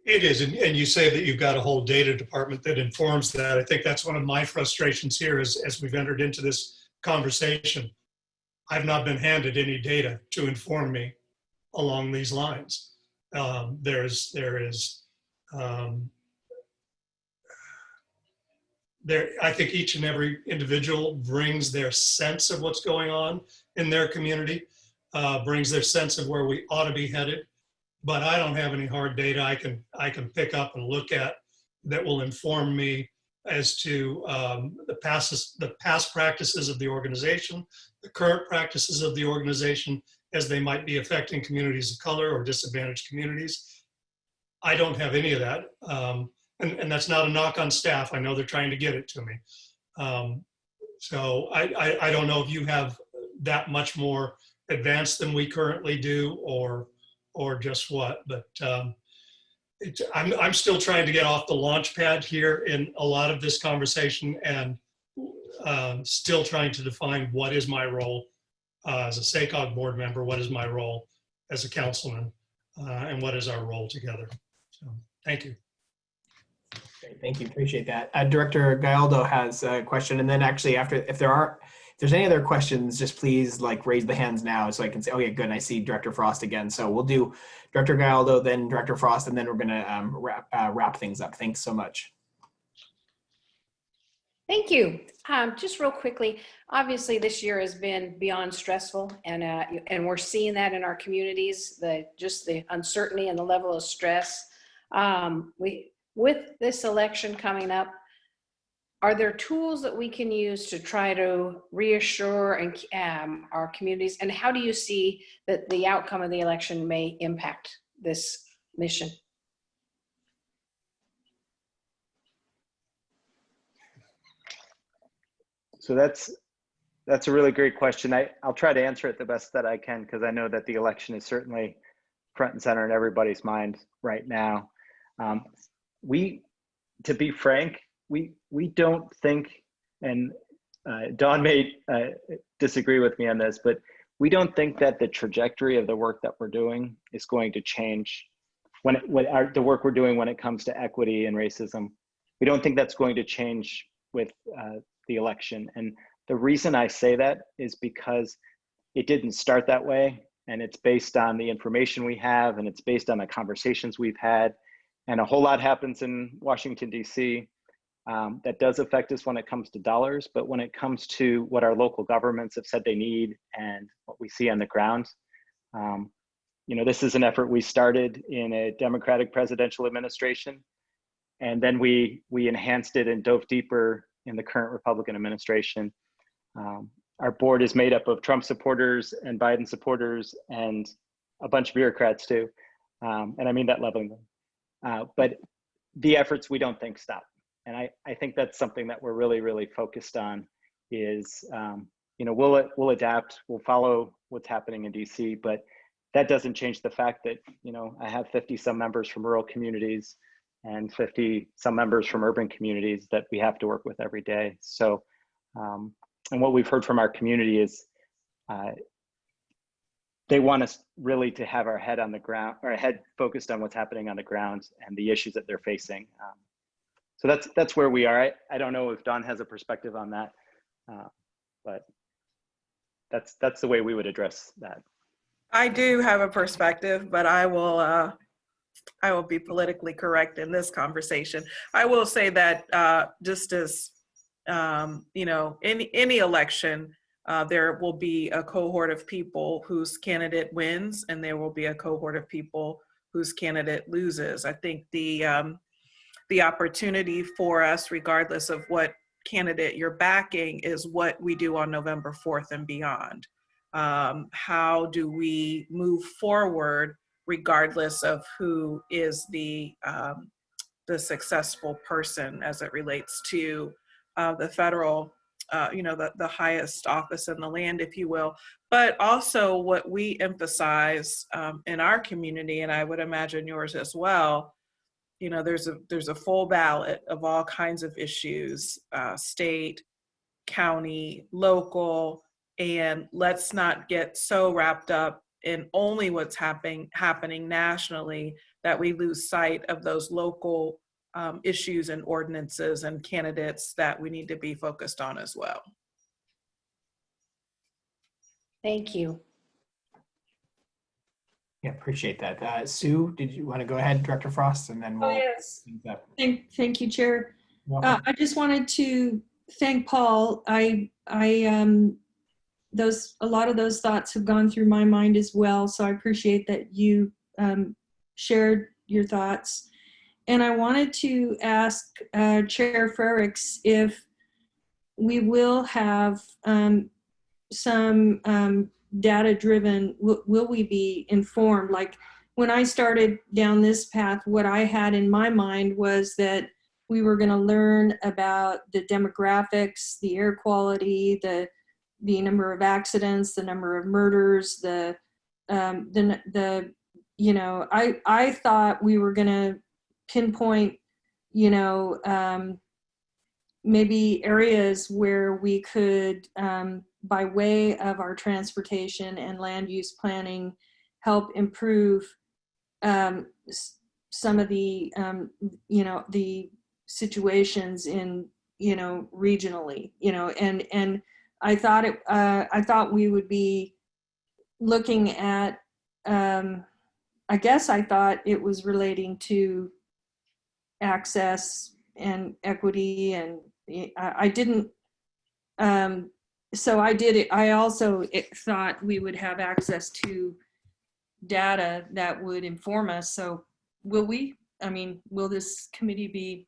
It is, and you say that you've got a whole data department that informs that. I think that's one of my frustrations here as we've entered into this conversation. I've not been handed any data to inform me along these lines. I think each and every individual brings their sense of what's going on in their community, brings their sense of where we ought to be headed. But I don't have any hard data I can pick up and look at that will inform me as to the past practices of the organization, the current practices of the organization as they might be affecting communities of color or disadvantaged communities. I don't have any of that. And that's not a knock on staff. I know they're trying to get it to me. So I don't know if you have that much more advanced than we currently do, or just what, but I'm still trying to get off the launch pad here in a lot of this conversation, and still trying to define what is my role as a SACOG board member, what is my role as a councilman, and what is our role together. So thank you. Great, thank you, appreciate that. Director Gallardo has a question, and then actually if there's any other questions, just please raise the hands now so I can say, oh yeah, good, I see Director Frost again. So we'll do Director Gallardo, then Director Frost, and then we're gonna wrap things up. Thanks so much. Thank you. Just real quickly, obviously this year has been beyond stressful, and we're seeing that in our communities, just the uncertainty and the level of stress. With this election coming up, are there tools that we can use to try to reassure our communities? And how do you see that the outcome of the election may impact this mission? So that's a really great question. I'll try to answer it the best that I can, because I know that the election is certainly front and center in everybody's mind right now. To be frank, we don't think, and Dawn may disagree with me on this, but we don't think that the trajectory of the work that we're doing is going to change the work we're doing when it comes to equity and racism. We don't think that's going to change with the election. And the reason I say that is because it didn't start that way, and it's based on the information we have, and it's based on the conversations we've had, and a whole lot happens in Washington, D.C. That does affect us when it comes to dollars, but when it comes to what our local governments have said they need and what we see on the ground, this is an effort we started in a Democratic presidential administration, and then we enhanced it and dove deeper in the current Republican administration. Our board is made up of Trump supporters and Biden supporters and a bunch of bureaucrats too, and I mean that lovingly. But the efforts we don't think stop. And I think that's something that we're really, really focused on is, we'll adapt, we'll follow what's happening in DC, but that doesn't change the fact that, I have 50 some members from rural communities and 50 some members from urban communities that we have to work with every day. So, and what we've heard from our community is they want us really to have our head on the ground, or our head focused on what's happening on the ground and the issues that they're facing. So that's where we are. I don't know if Dawn has a perspective on that, but that's the way we would address that. I do have a perspective, but I will be politically correct in this conversation. I will say that just as any election, there will be a cohort of people whose candidate wins, and there will be a cohort of people whose candidate loses. I think the opportunity for us, regardless of what candidate you're backing, is what we do on November 4th and beyond. How do we move forward regardless of who is the successful person as it relates to the federal, the highest office in the land, if you will, but also what we emphasize in our community, and I would imagine yours as well. There's a full ballot of all kinds of issues, state, county, local, and let's not get so wrapped up in only what's happening nationally that we lose sight of those local issues and ordinances and candidates that we need to be focused on as well. Thank you. Yeah, appreciate that. Sue, did you want to go ahead, Director Frost, and then we'll. Oh, yes. Thank you, Chair. I just wanted to thank Paul. A lot of those thoughts have gone through my mind as well, so I appreciate that you shared your thoughts. And I wanted to ask Chair Frerichs if we will have some data-driven, will we be informed? Like when I started down this path, what I had in my mind was that we were going to learn about the demographics, the air quality, the number of accidents, the number of murders, I thought we were going to pinpoint, maybe areas where we could, by way of our transportation and land use planning, help improve some of the, the situations in, regionally, and I thought we would be looking at, I guess I thought it was relating to access and equity, and I didn't, so I did it. I also thought we would have access to data that would inform us. So will this committee be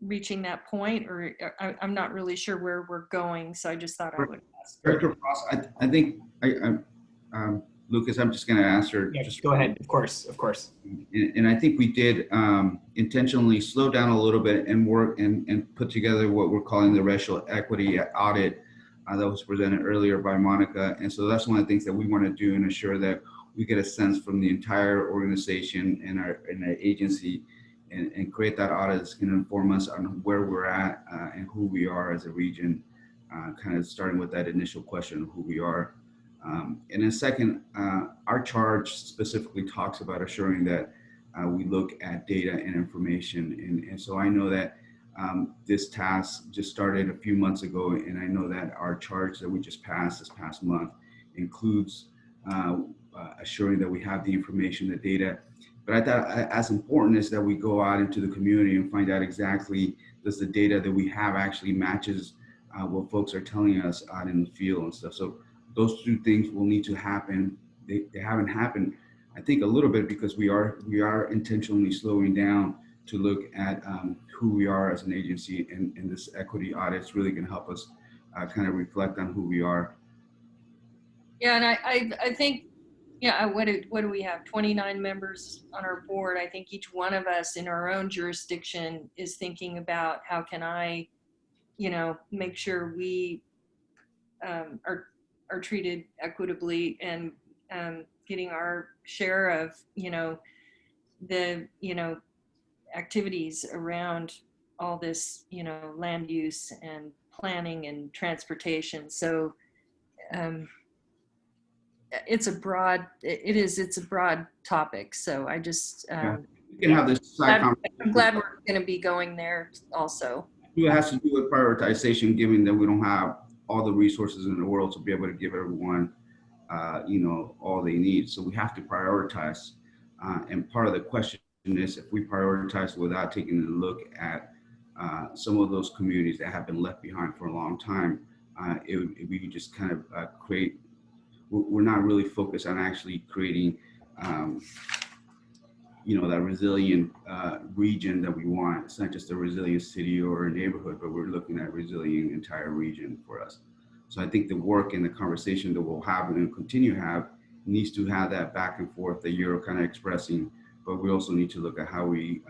reaching that point, or I'm not really sure where we're going, so I just thought I would ask. Director Frost, I think Lucas, I'm just going to answer. Yeah, just go ahead. Of course. And I think we did intentionally slow down a little bit and work and put together what we're calling the racial equity audit that was presented earlier by Monica. And so that's one of the things that we want to do and ensure that we get a sense from the entire organization and our agency and create that audit that's going to inform us on where we're at and who we are as a region, kind of starting with that initial question of who we are. And then second, our charge specifically talks about assuring that we look at data and information. And so I know that this task just started a few months ago, and I know that our charge that we just passed this past month includes assuring that we have the information, the data. But I thought as important is that we go out into the community and find out exactly does the data that we have actually matches what folks are telling us out in the field and stuff. So those two things will need to happen. They haven't happened, I think, a little bit because we are intentionally slowing down to look at who we are as an agency, and this equity audit is really going to help us kind of reflect on who we are. Yeah, and I think, yeah, what do we have? 29 members on our board. I think each one of us in our own jurisdiction is thinking about how can I, make sure we are treated equitably and getting our share of, the, activities around all this, land use and planning and transportation. So it's a broad topic. So I just, we can have this I'm glad we're going to be going there also. It has to do with prioritization, given that we don't have all the resources in the world to be able to give everyone, all they need. So we have to prioritize. And part of the question is if we prioritize without taking a look at some of those communities that have been left behind for a long time, we could just kind of create, we're not really focused on actually creating, that resilient region that we want. It's not just a resilient city or a neighborhood, but we're looking at resilient entire region for us. So I think the work and the conversation that we'll have and continue to have needs to have that back and forth that you're kind of expressing, but we also need to look at how we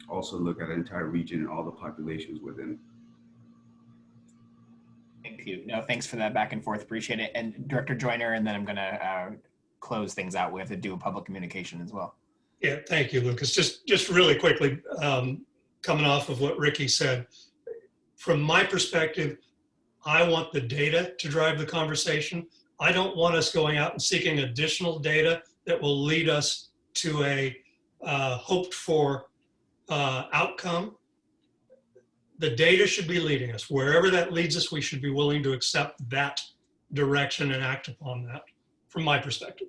also look at the entire region and all the populations within. Thank you. No, thanks for that back and forth. Appreciate it. And Director Joyner, and then I'm going to close things out. We have to do public communication as well. Yeah, thank you, Lucas. Just really quickly, coming off of what Ricky said, from my perspective, I want the data to drive the conversation. I don't want us going out and seeking additional data that will lead us to a hoped for outcome. The data should be leading us. Wherever that leads us, we should be willing to accept that direction and act upon that, from my perspective.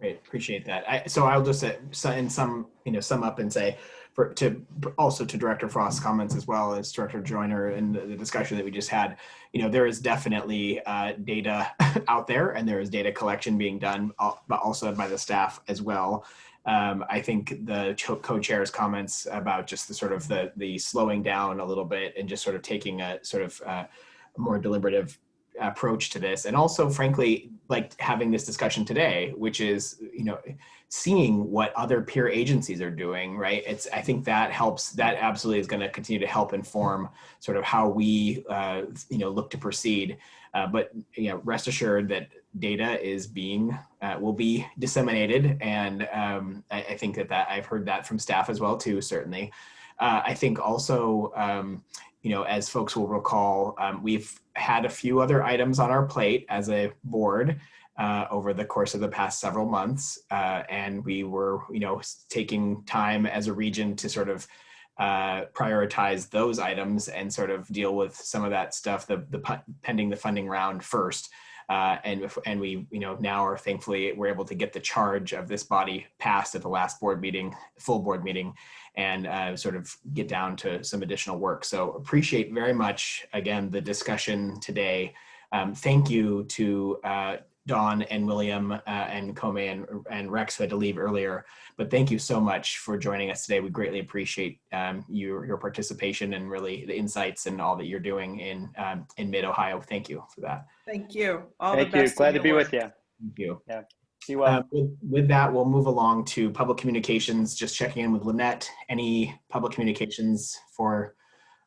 Great, appreciate that. So I'll just sum up and say, to Director Frost's comments as well as Director Joyner and the discussion that we just had, there is definitely data out there, and there is data collection being done, but also by the staff as well. I think the co-chair's comments about just the sort of the slowing down a little bit and just sort of taking a sort of more deliberative approach to this, and also frankly like having this discussion today, which is seeing what other peer agencies are doing, right? I think that helps. That absolutely is going to continue to help inform sort of how we look to proceed, but rest assured that data is will be disseminated, and I think that I've heard that from staff as well too, certainly. I think also as folks will recall, we've had a few other items on our plate as a board over the course of the past several months. And we were, taking time as a region to sort of prioritize those items and sort of deal with some of that stuff, pending the funding round first. And we, now are thankfully, we're able to get the charge of this body passed at the last board meeting, full board meeting, and sort of get down to some additional work. So appreciate very much, again, the discussion today. Thank you to Dawn and William and Kome and Rex, who had to leave earlier, but thank you so much for joining us today. We greatly appreciate your participation and really the insights and all that you're doing in Mid-Ohio. Thank you for that. Thank you. All Thank the best. you. Glad to be with you. Thank you. Yeah. See you well. With that, we'll move along to public communications, just checking in with Lynette. Any public communications for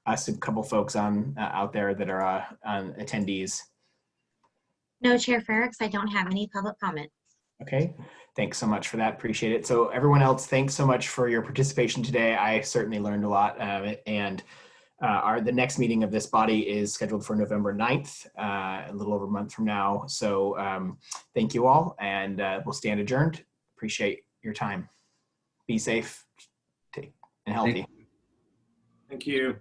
us, a couple folks on out there that are attendees? No, Chair Ferrix, I don't have any public comment. Okay, thanks so much for that. Appreciate it. So everyone else, thanks so much for your participation today. I certainly learned a lot. And the next meeting of this body is scheduled for November 9th, a little over a month from now. So thank you all, and we'll stand adjourned. Appreciate your time. Be safe and healthy. Thank you.